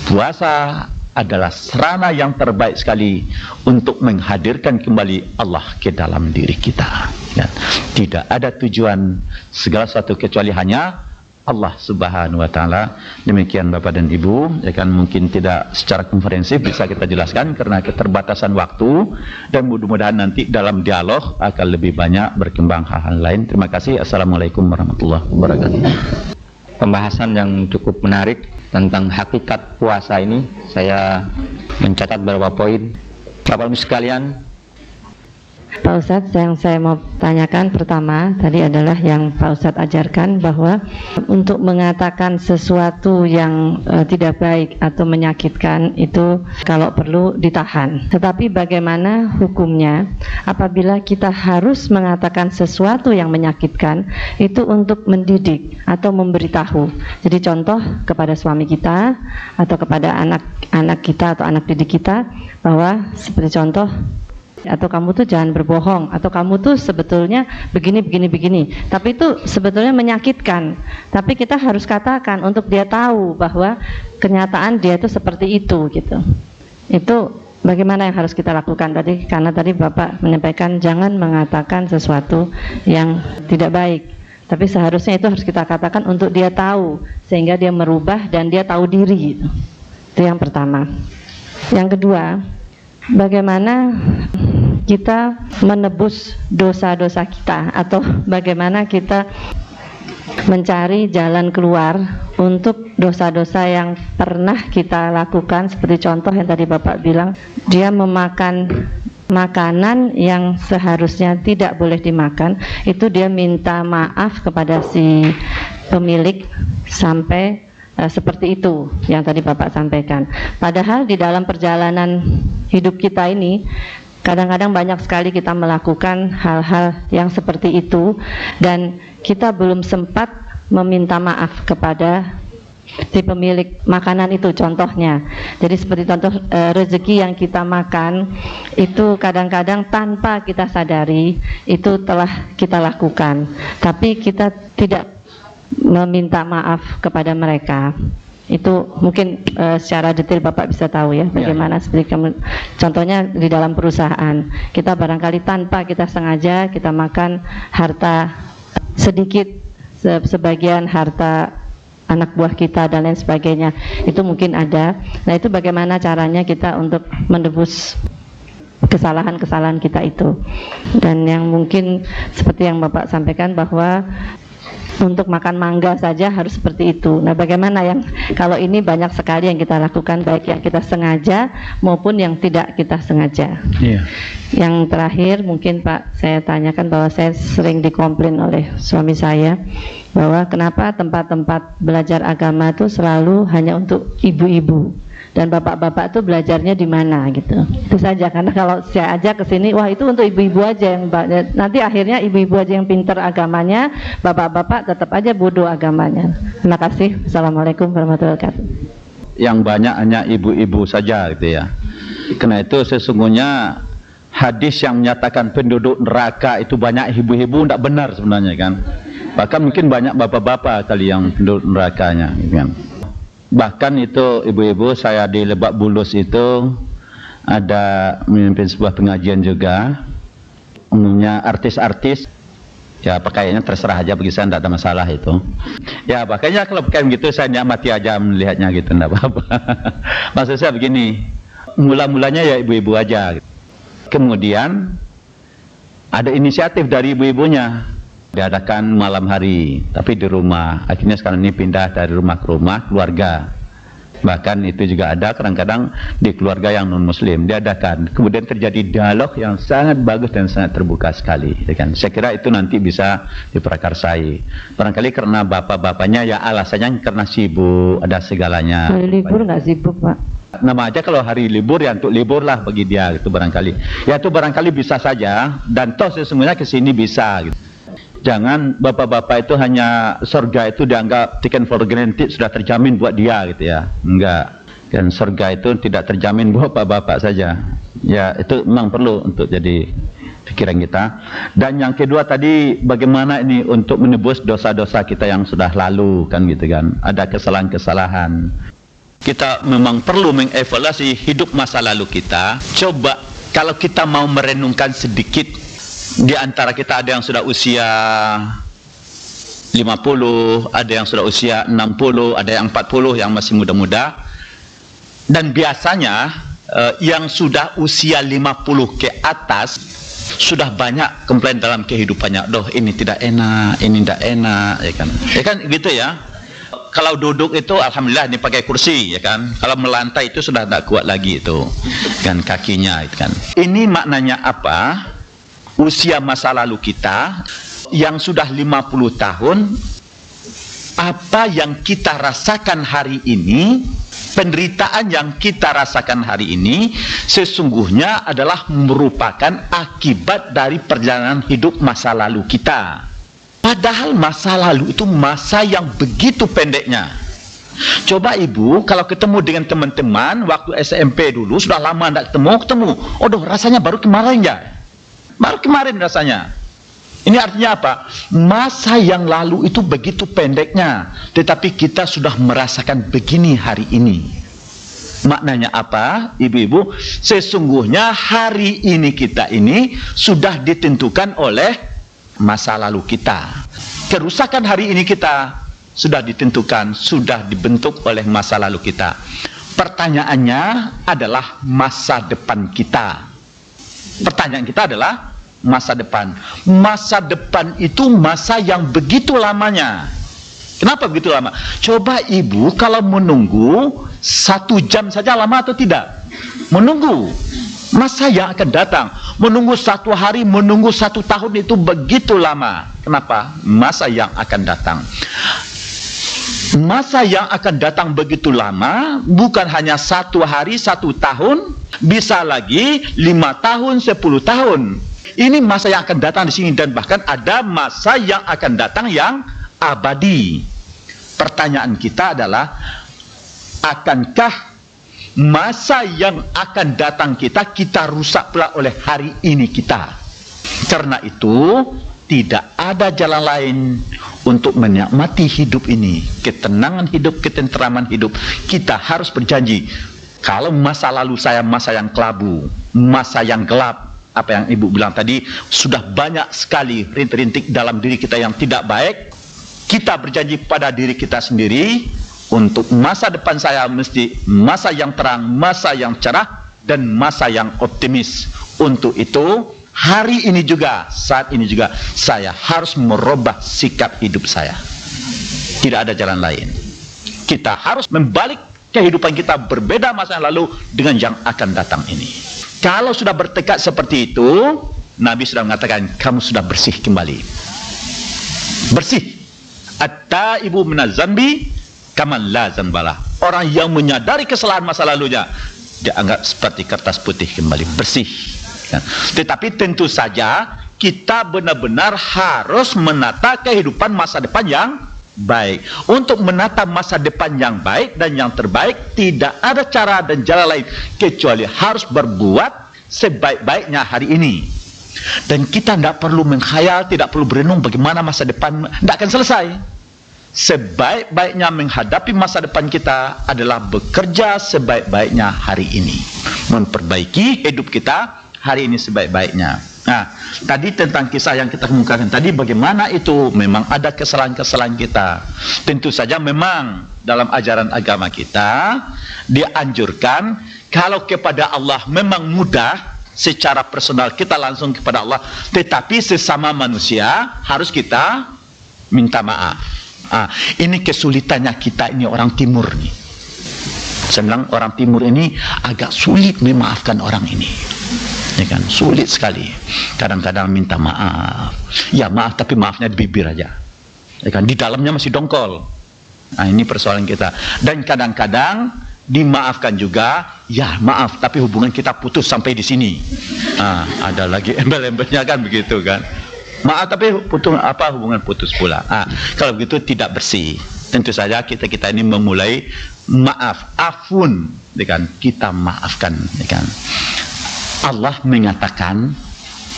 Puasa adalah sarana yang terbaik sekali untuk menghadirkan kembali Allah ke dalam diri kita. Ya. Tidak ada tujuan segala sesuatu kecuali hanya Allah Subhanahu wa taala. Demikian Bapak dan Ibu, ya kan, mungkin tidak secara komprehensif bisa kita jelaskan karena keterbatasan waktu, dan mudah-mudahan nanti dalam dialog akan lebih banyak berkembang hal-hal lain. Terima kasih. Assalamualaikum warahmatullahi wabarakatuh. Pembahasan yang cukup menarik tentang hakikat puasa ini, saya mencatat beberapa poin. Bapak Ibu sekalian, Pak Ustadz, yang saya mau tanyakan pertama tadi adalah yang Pak Ustadz ajarkan bahwa untuk mengatakan sesuatu yang tidak baik atau menyakitkan itu kalau perlu ditahan. Tetapi bagaimana hukumnya apabila kita harus mengatakan sesuatu yang menyakitkan itu untuk mendidik atau memberitahu. Jadi contoh kepada suami kita atau kepada anak kita atau anak didik kita bahwa seperti contoh, atau kamu tuh jangan berbohong, atau kamu tuh sebetulnya begini, tapi itu sebetulnya menyakitkan, tapi kita harus katakan untuk dia tahu bahwa kenyataan dia itu seperti itu gitu. Itu bagaimana yang harus kita lakukan tadi, karena tadi Bapak menyampaikan jangan mengatakan sesuatu yang tidak baik, tapi seharusnya itu harus kita katakan untuk dia tahu sehingga dia merubah dan dia tahu diri gitu. Itu yang pertama. Yang kedua, bagaimana kita menebus dosa-dosa kita, atau bagaimana kita mencari jalan keluar untuk dosa-dosa yang pernah kita lakukan. Seperti contoh yang tadi Bapak bilang, dia memakan makanan yang seharusnya tidak boleh dimakan, itu dia minta maaf kepada si pemilik sampai seperti itu yang tadi Bapak sampaikan. Padahal di dalam perjalanan hidup kita ini kadang-kadang banyak sekali kita melakukan hal-hal yang seperti itu dan kita belum sempat meminta maaf kepada si pemilik makanan itu contohnya. Jadi seperti contoh rezeki yang kita makan itu kadang-kadang tanpa kita sadari itu telah kita lakukan, tapi kita tidak meminta maaf kepada mereka. Itu mungkin secara detail Bapak bisa tahu ya bagaimana seperti contohnya di dalam perusahaan kita barangkali tanpa kita sengaja kita makan harta sedikit, sebagian harta anak buah kita dan lain sebagainya, itu mungkin ada. Nah itu bagaimana caranya kita untuk menebus kesalahan-kesalahan kita itu. Dan yang mungkin seperti yang Bapak sampaikan bahwa untuk makan mangga saja harus seperti itu. Nah bagaimana yang kalau ini banyak sekali yang kita lakukan, baik yang kita sengaja maupun yang tidak kita sengaja. Yang terakhir mungkin Pak, saya tanyakan bahwa saya sering dikomplain oleh suami saya bahwa kenapa tempat-tempat belajar agama itu selalu hanya untuk ibu-ibu dan bapak-bapak tuh belajarnya di mana gitu. Itu saja, karena kalau saya ajak ke sini, wah itu untuk ibu-ibu aja yang nanti akhirnya ibu-ibu aja yang pinter agamanya, bapak-bapak tetap aja bodoh agamanya. Terima kasih. Assalamualaikum warahmatullahi wabarakatuh. Yang banyak hanya ibu-ibu saja gitu ya. Karena itu sesungguhnya hadis yang menyatakan penduduk neraka itu banyak ibu-ibu tidak benar sebenarnya kan. Bahkan mungkin banyak bapak-bapak kali yang penduduk nerakanya gitu kan. Bahkan itu ibu-ibu, saya di Lebak Bulus itu ada memimpin sebuah pengajian juga, umumnya artis-artis, ya pakaiannya terserah aja bagi saya, tidak ada masalah itu. Ya pakainya kalau pakai begitu saya nikmati aja melihatnya gitu, tidak apa-apa. Maksud saya begini, mula-mulanya ya ibu-ibu aja. Kemudian ada inisiatif dari ibu-ibunya, diadakan malam hari tapi di rumah. Akhirnya sekarang ini pindah dari rumah ke rumah keluarga. Bahkan itu juga ada kadang-kadang di keluarga yang non muslim diadakan. Kemudian terjadi dialog yang sangat bagus dan sangat terbuka sekali ya kan? Saya kira itu nanti bisa diprakarsai. Barangkali karena bapak-bapaknya ya alasannya karena sibuk, ada segalanya. Hari libur nggak sibuk Pak? Nama aja kalau hari libur ya untuk libur lah bagi dia itu barangkali. Ya itu barangkali bisa saja, dan toh sesungguhnya kesini bisa gitu. Jangan bapak-bapak itu hanya surga itu dianggap taken for granted, sudah terjamin buat dia gitu ya. Enggak. Dan surga itu tidak terjamin buat bapak-bapak saja. Ya itu memang perlu untuk jadi pikiran kita. Dan yang kedua tadi bagaimana ini untuk menebus dosa-dosa kita yang sudah lalu kan gitu kan. Ada kesalahan-kesalahan. Kita memang perlu mengevaluasi hidup masa lalu kita. Coba kalau kita mau merenungkan sedikit, di antara kita ada yang sudah usia 50, ada yang sudah usia 60, ada yang 40 yang masih muda-muda. Dan biasanya yang sudah usia 50 ke atas sudah banyak komplain dalam kehidupannya. Doh ini tidak enak, ini tidak enak, ya kan? Ya kan gitu ya. Kalau duduk itu alhamdulillah ini pakai kursi ya kan. Kalau melantai itu sudah tidak kuat lagi itu kan kakinya itu kan. Ini maknanya apa? usia masa lalu kita yang sudah 50 tahun, apa yang kita rasakan hari ini, penderitaan yang kita rasakan hari ini sesungguhnya adalah merupakan akibat dari perjalanan hidup masa lalu kita. Padahal masa lalu itu masa yang begitu pendeknya. Coba ibu kalau ketemu dengan teman-teman waktu SMP dulu, sudah lama tidak ketemu, aduh rasanya baru kemarin ya, baru kemarin rasanya. Ini artinya apa? Masa yang lalu itu begitu pendeknya, tetapi kita sudah merasakan begini hari ini. Maknanya apa, ibu-ibu? Sesungguhnya hari ini kita ini sudah ditentukan oleh masa lalu kita. Kerusakan hari ini kita sudah ditentukan, sudah dibentuk oleh masa lalu kita. Pertanyaannya adalah masa depan kita. Pertanyaan kita adalah masa depan. Masa depan itu masa yang begitu lamanya. Kenapa begitu lama? Coba ibu kalau menunggu 1 jam saja lama atau tidak? Menunggu masa yang akan datang, menunggu 1 hari, menunggu 1 tahun itu begitu lama. Kenapa? Masa yang akan datang. Masa yang akan datang begitu lama, bukan hanya 1 hari, 1 tahun, bisa lagi 5 tahun, 10 tahun. Ini masa yang akan datang di sini, dan bahkan ada masa yang akan datang yang abadi. Pertanyaan kita adalah, akankah masa yang akan datang kita rusak pula oleh hari ini kita? Karena itu tidak ada jalan lain untuk menikmati hidup ini, ketenangan hidup, ketenteraman hidup. Kita harus berjanji, kalau masa lalu saya masa yang kelabu, masa yang gelap, apa yang ibu bilang tadi, sudah banyak sekali rintik-rintik dalam diri kita yang tidak baik. Kita berjanji pada diri kita sendiri, untuk masa depan saya mesti masa yang terang, masa yang cerah, dan masa yang optimis. Untuk itu hari ini juga, saat ini juga, saya harus merubah sikap hidup saya. Tidak ada jalan lain. Kita harus membalik kehidupan kita, berbeda masa yang lalu dengan yang akan datang ini. Kalau sudah bertekad seperti itu, Nabi sudah mengatakan, kamu sudah bersih kembali. Bersih. At-taibu minaz zanbi kaman la zanbalah. Orang yang menyadari kesalahan masa lalunya, dia anggap seperti kertas putih kembali, bersih. Tetapi tentu saja kita benar-benar harus menata kehidupan masa depan yang baik. Untuk menata masa depan yang baik dan yang terbaik, tidak ada cara dan jalan lain kecuali harus berbuat sebaik-baiknya hari ini. Dan kita tidak perlu menghayal, tidak perlu berenung bagaimana masa depan, tidak akan selesai. Sebaik-baiknya menghadapi masa depan kita adalah bekerja sebaik-baiknya hari ini, memperbaiki hidup kita hari ini sebaik-baiknya. Nah, tadi tentang kisah yang kita kemukakan tadi, bagaimana itu memang ada kesalahan-kesalahan kita. Tentu saja memang dalam ajaran agama kita dianjurkan, kalau kepada Allah memang mudah, secara personal kita langsung kepada Allah, tetapi sesama manusia harus kita minta maaf. Ini kesulitannya kita ini orang timur nih. Saya bilang orang timur ini agak sulit memaafkan orang ini. Ya kan, sulit sekali. Kadang-kadang minta maaf, ya maaf, tapi maafnya di bibir aja. Ya kan, di dalamnya masih dongkol. Nah, ini persoalan kita. Dan kadang-kadang dimaafkan juga, ya maaf, tapi hubungan kita putus sampai di sini. Ada lagi embel-embelnya kan begitu kan. Maaf tapi putus, hubungan putus pula. Kalau begitu tidak bersih. Tentu saja kita ini memulai maaf, afun, ya kan? Kita maafkan, ya kan? Allah mengatakan,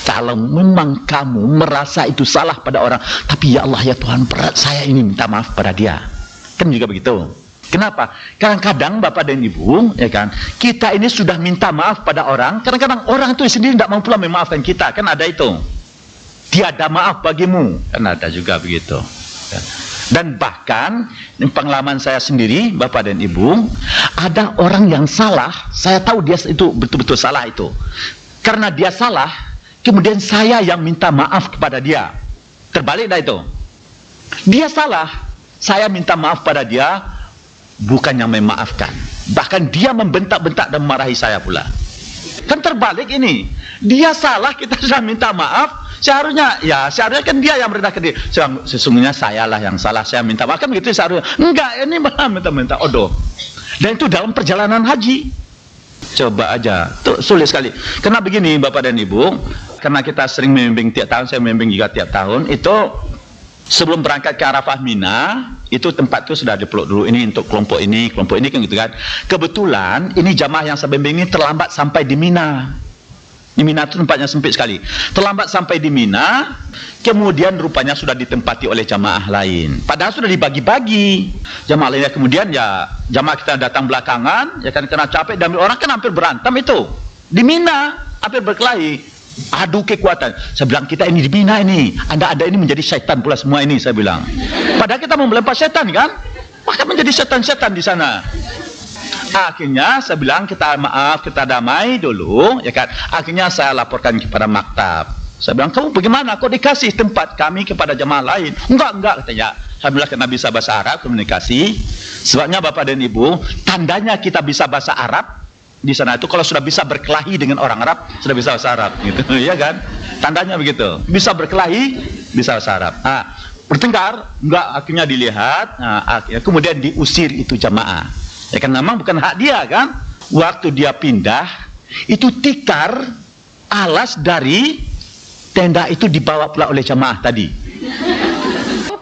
kalau memang kamu merasa itu salah pada orang, tapi ya Allah ya Tuhan, berat saya ini minta maaf pada dia. Kan juga begitu. Kenapa? Kadang-kadang Bapak dan Ibu, ya kan, kita ini sudah minta maaf pada orang, kadang-kadang orang itu sendiri tidak mau pula memaafkan kita, kan ada itu. Tiada maaf bagimu, kan ada juga begitu. Dan bahkan pengalaman saya sendiri, Bapak dan Ibu, ada orang yang salah, saya tahu dia itu betul-betul salah itu. Karena dia salah, kemudian saya yang minta maaf kepada dia. Terbalik dah itu. Dia salah, saya minta maaf pada dia, bukan yang memaafkan. Bahkan dia membentak-bentak dan marahi saya pula. Kan terbalik ini. Dia salah, kita sudah minta maaf. Seharusnya kan dia yang merendahkan diri. Sesungguhnya sayalah yang salah, saya minta maaf, kan begitu seharusnya. Enggak, ini malah minta odoh. Dan itu dalam perjalanan haji. Coba aja, tuh sulit sekali. Karena begini Bapak dan Ibu, karena kita sering membimbing tiap tahun, saya membimbing juga tiap tahun, itu sebelum berangkat ke Arafah Mina, itu tempat itu sudah dipeluk dulu, ini untuk kelompok ini kan gitu kan. Kebetulan ini jamaah yang saya bimbing ini terlambat sampai di Mina. Di Mina itu tempatnya sempit sekali. Terlambat sampai di Mina, kemudian rupanya sudah ditempati oleh jamaah lain. Padahal sudah dibagi-bagi. Jamaah lainnya kemudian ya jamaah kita datang belakangan, ya kan kena capek dan orang kan hampir berantem itu. Di Mina, hampir berkelahi. Adu kekuatan. Saya bilang kita ini di Mina ini. Anda ada ini menjadi syaitan pula semua ini, saya bilang. Padahal kita mau melempar syaitan kan? Maka menjadi setan-setan di sana. Akhirnya saya bilang kita maaf, kita damai dulu, ya kan. Akhirnya saya laporkan kepada maktab. Saya bilang, kamu bagaimana? Kok dikasih tempat kami kepada jamaah lain? Enggak katanya. Alhamdulillah karena bisa bahasa Arab, komunikasi. Sebabnya Bapak dan Ibu, tandanya kita bisa bahasa Arab di sana itu kalau sudah bisa berkelahi dengan orang Arab, sudah bisa bahasa Arab gitu. Ya kan? Tandanya begitu. Bisa berkelahi, bisa bahasa Arab. Bertengkar, enggak, akhirnya dilihat, akhirnya kemudian diusir itu jamaah. Ya kan memang bukan hak dia kan. Waktu dia pindah, itu tikar alas dari tenda itu dibawa pula oleh jamaah tadi.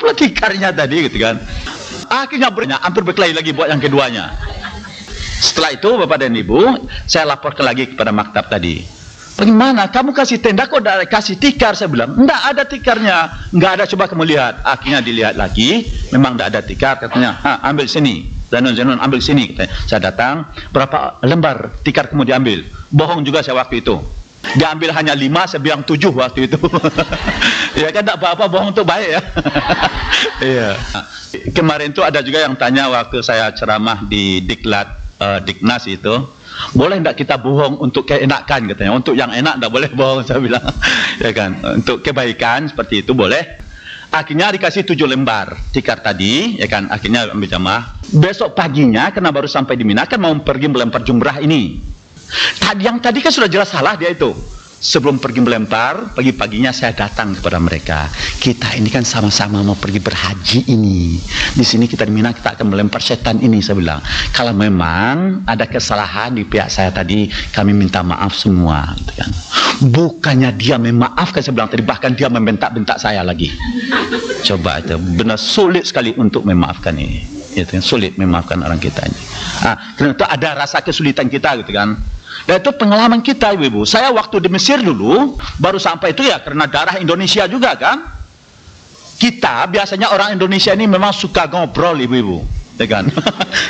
Pula tikarnya tadi gitu kan. Akhirnya hampir berkelahi lagi buat yang keduanya. Setelah itu Bapak dan Ibu, saya laporkan lagi kepada maktab tadi. Bagaimana? Kamu kasih tenda kok udah kasih tikar? Saya bilang, enggak ada tikarnya. Enggak ada, coba kamu lihat. Akhirnya dilihat lagi, memang enggak ada tikar. Katanya, ambil sini. Zainun ambil sini. Katanya. Saya datang, berapa lembar tikar kamu diambil? Bohong juga saya waktu itu. Diambil hanya 5, saya bilang 7 waktu itu. Ya kan tak apa-apa, bohong itu baik ya. Iya. Kemarin itu ada juga yang tanya waktu saya ceramah di Diklat, Diknas itu, boleh enggak kita bohong untuk keenakan katanya. Untuk yang enak enggak boleh bohong, saya bilang. Ya kan, untuk kebaikan seperti itu boleh. Akhirnya dikasih 7 lembar tikar tadi, ya kan, akhirnya ambil jamaah. Besok paginya, karena baru sampai di Mina, kan mau pergi melempar jumrah ini. Yang tadi kan sudah jelas salah dia itu. Sebelum pergi melempar, pagi-paginya saya datang kepada mereka. Kita ini kan sama-sama mau pergi berhaji ini. Di sini kita di Mina, kita akan melempar setan ini, saya bilang. Kalau memang ada kesalahan di pihak saya tadi, kami minta maaf semua, gitu kan. Bukannya dia memaafkan, saya bilang tadi, bahkan dia membentak-bentak saya lagi. Coba itu, benar sulit sekali untuk memaafkan ini. Itu sulit memaafkan orang kita ini. Karena itu ada rasa kesulitan kita, gitu kan. Dan itu pengalaman kita, ibu-ibu. Saya waktu di Mesir dulu, baru sampai itu ya karena darah Indonesia juga kan. Kita biasanya orang Indonesia ini memang suka ngobrol, ibu-ibu, ya kan?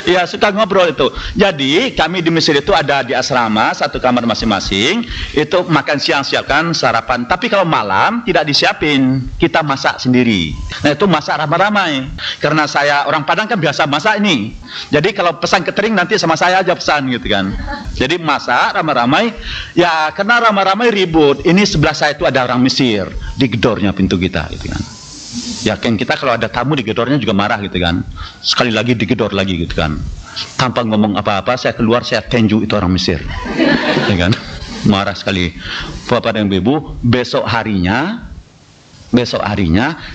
Ya suka ngobrol itu. Jadi kami di Mesir itu ada di asrama, satu kamar masing-masing. Itu makan siang siapkan sarapan. Tapi kalau malam tidak disiapin, kita masak sendiri. Nah itu masak ramai-ramai. Karena saya orang Padang kan biasa masak ini. Jadi kalau pesan catering nanti sama saya aja pesan gitu kan. Jadi masak ramai-ramai. Ya karena ramai-ramai ribut. Ini sebelah saya itu ada orang Mesir, digedornya pintu kita gitu kan. Ya kan kita kalau ada tamu digedornya juga marah gitu kan. Sekali lagi digedor lagi gitu kan. Tanpa ngomong apa-apa saya keluar, saya tenju itu orang Mesir. Ya kan? Marah sekali. Bapak dan Ibu, besok harinya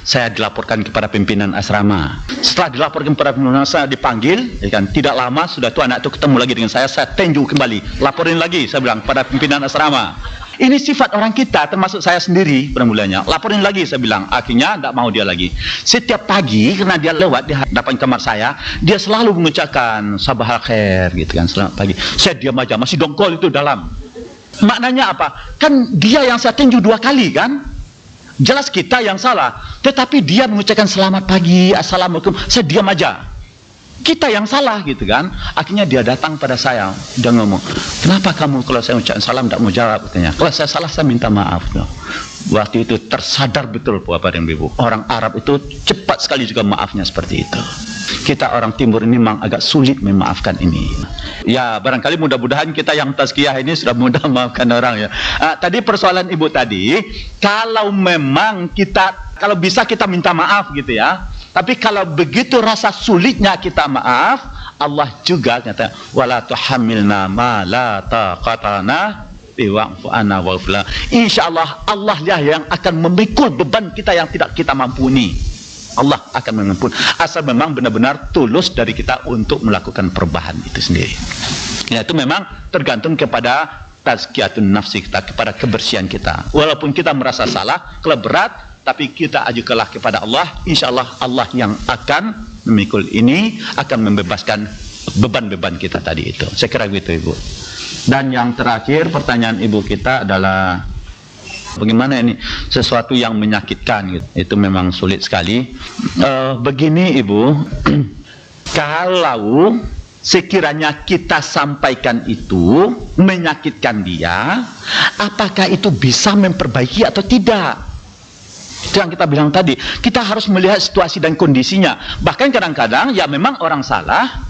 saya dilaporkan kepada pimpinan asrama. Setelah dilaporkan kepada pimpinan asrama, dipanggil, ya kan? Tidak lama sudah itu anak itu ketemu lagi dengan saya tenju kembali. Laporin lagi, saya bilang pada pimpinan asrama. Ini sifat orang kita, termasuk saya sendiri pada mulanya. Laporin lagi, saya bilang. Akhirnya tidak mau dia lagi. Setiap pagi, karena dia lewat di hadapan kamar saya, dia selalu mengucapkan sabah al-khair, gitu kan, selamat pagi. Saya diam aja, masih dongkol itu dalam. Maknanya apa? Kan dia yang saya tinju 2 kali kan? Jelas kita yang salah. Tetapi dia mengucapkan selamat pagi, assalamualaikum. Saya diam aja. Kita yang salah gitu kan. Akhirnya dia datang pada saya, dia ngomong, kenapa kamu kalau saya ucapkan salam tidak mau jawab, katanya. Kalau saya salah saya minta maaf. Waktu itu tersadar betul Bapak dan Ibu, orang Arab itu cepat sekali juga maafnya seperti itu. Kita orang Timur ini memang agak sulit memaafkan ini. Ya barangkali mudah-mudahan kita yang tazkiyah ini sudah mudah memaafkan orang ya. Tadi persoalan Ibu tadi, kalau memang kita, kalau bisa kita minta maaf gitu ya. Tapi kalau begitu rasa sulitnya kita maaf, Allah juga kata, wala tuhammilna ma la taqatana rabbi wa'fu anna waghfir lana. Insyaallah Allah lah yang akan memikul beban kita yang tidak kita mampu ini. Allah akan mengampun asal memang benar-benar tulus dari kita untuk melakukan perubahan itu sendiri. Ya, itu memang tergantung kepada tazkiyatun nafsi kita, kepada kebersihan kita. Walaupun kita merasa salah, kalau berat, tapi kita ajukanlah kepada Allah. InsyaAllah Allah yang akan memikul ini, akan membebaskan beban-beban kita tadi itu. Saya kira begitu Ibu. Dan yang terakhir pertanyaan Ibu kita adalah bagaimana ini sesuatu yang menyakitkan gitu. Itu memang sulit sekali. Begini Ibu, kalau sekiranya kita sampaikan itu menyakitkan dia, apakah itu bisa memperbaiki atau tidak? Itu yang kita bilang tadi. Kita harus melihat situasi dan kondisinya. Bahkan kadang-kadang ya memang orang salah.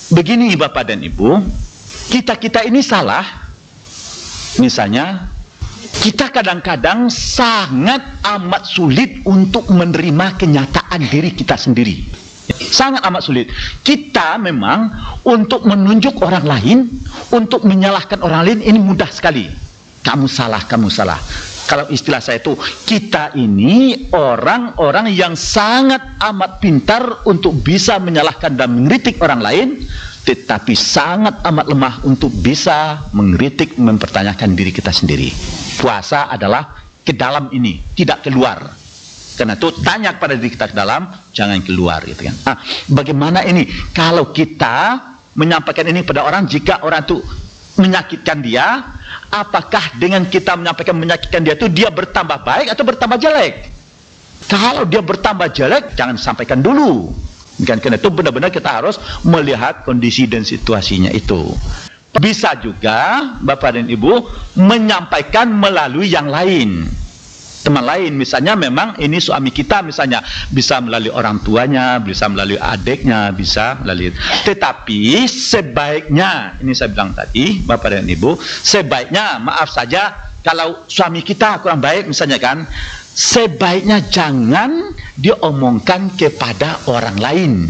Begini Bapak dan Ibu, kita ini salah. Misalnya kita kadang-kadang sangat amat sulit untuk menerima kenyataan diri kita sendiri. Sangat amat sulit. Kita memang untuk menunjuk orang lain, untuk menyalahkan orang lain ini mudah sekali. Kamu salah, kamu salah. Kalau istilah saya itu, kita ini orang-orang yang sangat amat pintar untuk bisa menyalahkan dan mengkritik orang lain, tetapi sangat amat lemah untuk bisa mengkritik, mempertanyakan diri kita sendiri. Puasa adalah ke dalam ini, tidak keluar. Karena itu tanya kepada diri kita ke dalam, jangan keluar gitu kan. Bagaimana ini kalau kita menyampaikan ini pada orang, jika orang itu menyakitkan dia, apakah dengan kita menyampaikan menyakitkan dia itu dia bertambah baik atau bertambah jelek? Kalau dia bertambah jelek, jangan sampaikan dulu. Karena itu benar-benar kita harus melihat kondisi dan situasinya itu. Bisa juga Bapak dan Ibu menyampaikan melalui yang lain, teman lain. Misalnya memang ini suami kita, misalnya bisa melalui orang tuanya, bisa melalui adiknya, bisa melalui. Tetapi sebaiknya, ini saya bilang tadi Bapak dan Ibu, sebaiknya maaf saja kalau suami kita kurang baik misalnya kan, sebaiknya jangan diomongkan kepada orang lain.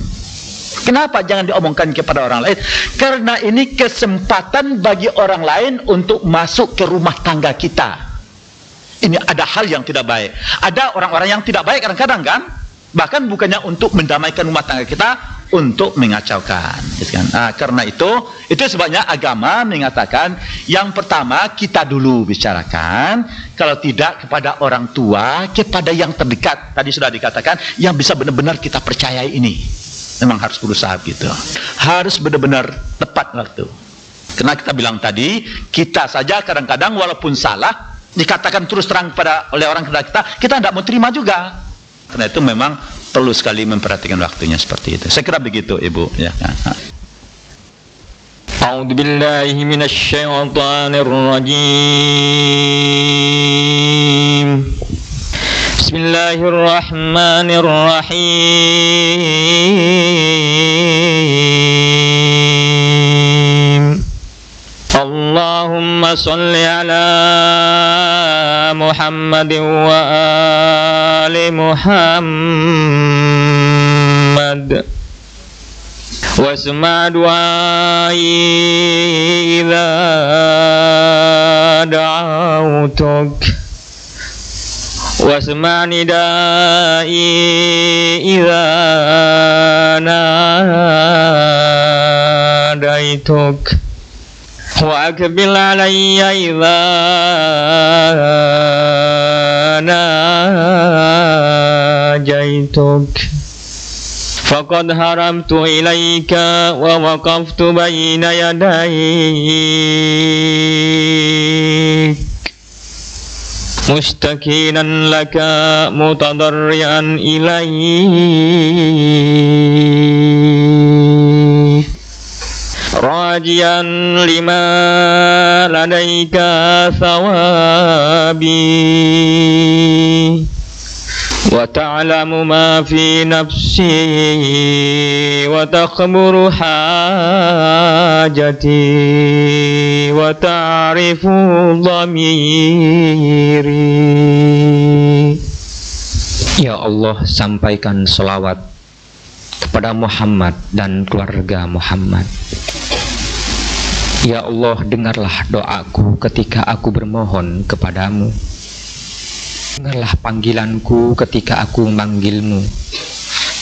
Kenapa jangan diomongkan kepada orang lain? Karena ini kesempatan bagi orang lain untuk masuk ke rumah tangga kita. Ini ada hal yang tidak baik. Ada orang-orang yang tidak baik kadang-kadang kan? Bahkan bukannya untuk mendamaikan rumah tangga kita, untuk mengacaukan. Karena itu sebabnya agama mengatakan yang pertama kita dulu bicarakan. Kalau tidak kepada orang tua, kepada yang terdekat. Tadi sudah dikatakan yang bisa benar-benar kita percayai ini. Memang harus berusaha gitu. Harus benar-benar tepat waktu. Karena kita bilang tadi, kita saja kadang-kadang walaupun salah, dikatakan terus terang oleh orang kita tidak mau terima juga. Karena itu memang perlu sekali memperhatikan waktunya seperti itu. Saya kira begitu Ibu ya. A'udzu billahi minasy syaithanir rajim. Bismillahirrahmanirrahim. Allahumma salli ala Muhammad wa ali Muhammad wasma' du'ai idza da'autuk wasma' nidai idza nadaituk wa akbil alayya idza najaituk faqad haramtu ilayka wa waqaftu bayna yadayk mustaqinan laka mutadarrian ilayk rajian lima ladaika thawabi wa ta'lamu ma fi nafsi wa takhmuru hajati wa ta'rifu dhamiri. Ya Allah, sampaikan selawat kepada Muhammad dan keluarga Muhammad. Ya Allah, dengarlah doaku ketika aku bermohon kepadamu. Dengarlah panggilanku ketika aku memanggilmu.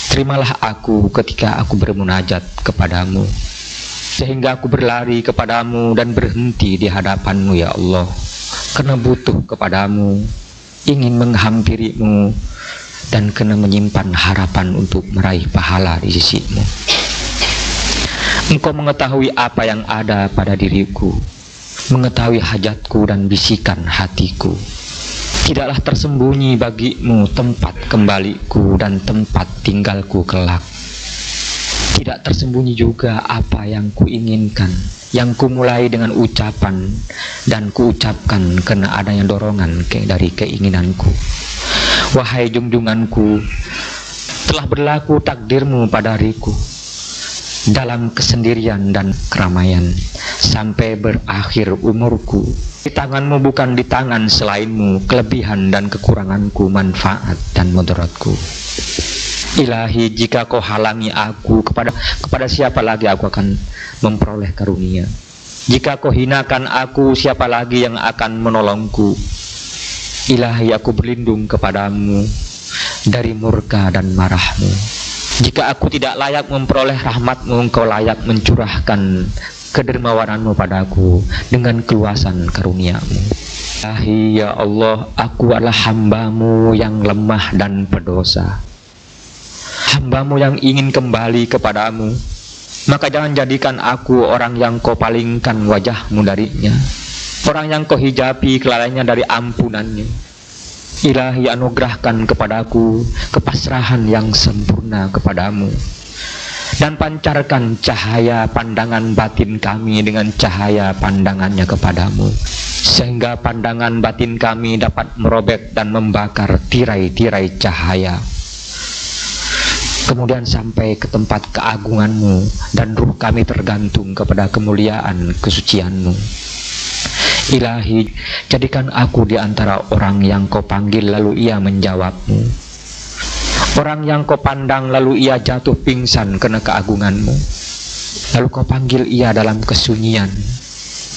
Terimalah aku ketika aku bermunajat kepadamu, sehingga aku berlari kepadamu dan berhenti di hadapanmu ya Allah, karena butuh kepadamu, ingin menghampirimu, dan karena menyimpan harapan untuk meraih pahala di sisimu. Engkau mengetahui apa yang ada pada diriku, mengetahui hajatku dan bisikan hatiku. Tidaklah tersembunyi bagimu tempat kembaliku dan tempat tinggalku kelak. Tidak tersembunyi juga apa yang kuinginkan, yang kumulai dengan ucapan dan kuucapkan karena adanya dorongan dari keinginanku. Wahai junjunganku, telah berlaku takdirmu pada diriku dalam kesendirian dan keramaian sampai berakhir umurku. Di tanganmu bukan di tangan selainmu, kelebihan dan kekuranganku, manfaat dan mudaratku. Ilahi, jika kau halangi aku, kepada siapa lagi aku akan memperoleh karunia? Jika kau hinakan aku, siapa lagi yang akan menolongku? Ilahi, aku berlindung kepadamu dari murka dan marahmu. Jika aku tidak layak memperoleh rahmatmu, engkau layak mencurahkan kedermawananmu padaku dengan keluasan karuniamu. Ilahi, ya Allah, aku adalah hambamu yang lemah dan berdosa, hambamu yang ingin kembali kepadamu. Maka jangan jadikan aku orang yang kau palingkan wajahmu darinya, orang yang kau hijabi kelalaiannya dari ampunannya. Ilahi, anugerahkan kepadaku kepasrahan yang sempurna kepadamu, dan pancarkan cahaya pandangan batin kami dengan cahaya pandangannya kepadamu, sehingga pandangan batin kami dapat merobek dan membakar tirai-tirai cahaya, kemudian sampai ke tempat keagunganmu, dan ruh kami tergantung kepada kemuliaan kesucianmu. Ilahi, jadikan aku di antara orang yang kau panggil lalu ia menjawabmu, orang yang kau pandang lalu ia jatuh pingsan karena keagunganmu, lalu kau panggil ia dalam kesunyian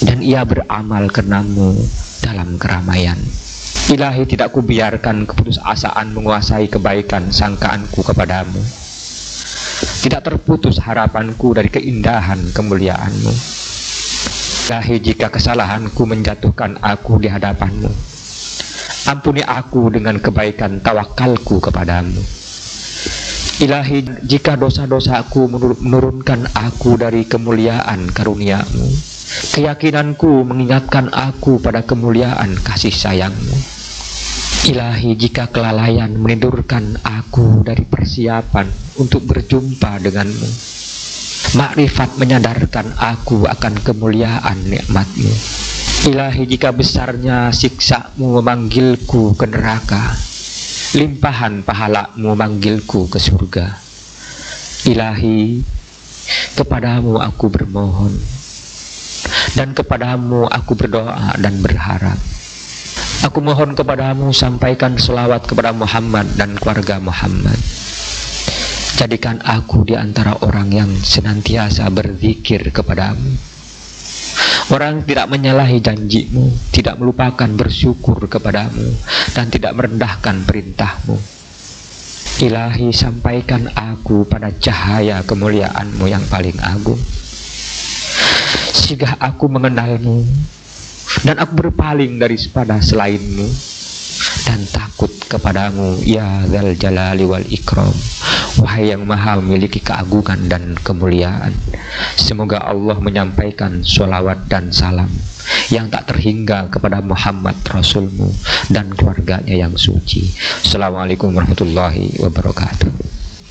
dan ia beramal karenamu dalam keramaian. Ilahi, tidak kubiarkan keputusasaan menguasai kebaikan sangkaanku kepadamu, tidak terputus harapanku dari keindahan kemuliaanmu. Ilahi, jika kesalahanku menjatuhkan aku di hadapanmu, ampuni aku dengan kebaikan tawakalku kepadamu. Ilahi, jika dosa-dosaku menurunkan aku dari kemuliaan karuniamu, keyakinanku mengingatkan aku pada kemuliaan kasih sayangmu. Ilahi, jika kelalaian menidurkan aku dari persiapan untuk berjumpa denganmu, makrifat menyadarkan aku akan kemuliaan nikmatmu. Ilahi, jika besarnya siksamu memanggilku ke neraka, limpahan pahalamu memanggilku ke surga. Ilahi, kepadamu aku bermohon, dan kepadamu aku berdoa dan berharap. Aku mohon kepadamu, sampaikan selawat kepada Muhammad dan keluarga Muhammad. Jadikan aku di antara orang yang senantiasa berzikir kepadamu, orang yang tidak menyalahi janjimu, tidak melupakan bersyukur kepadamu, dan tidak merendahkan perintahmu. Ilahi, sampaikan aku pada cahaya kemuliaanmu yang paling agung, sehingga aku mengenalmu dan aku berpaling daripada selainmu dan takut kepadamu, ya Dzal Jalali wal Ikram, wahai yang maha memiliki keagungan dan kemuliaan. Semoga Allah menyampaikan sholawat dan salam yang tak terhingga kepada Muhammad Rasulmu dan keluarganya yang suci. Assalamualaikum warahmatullahi wabarakatuh.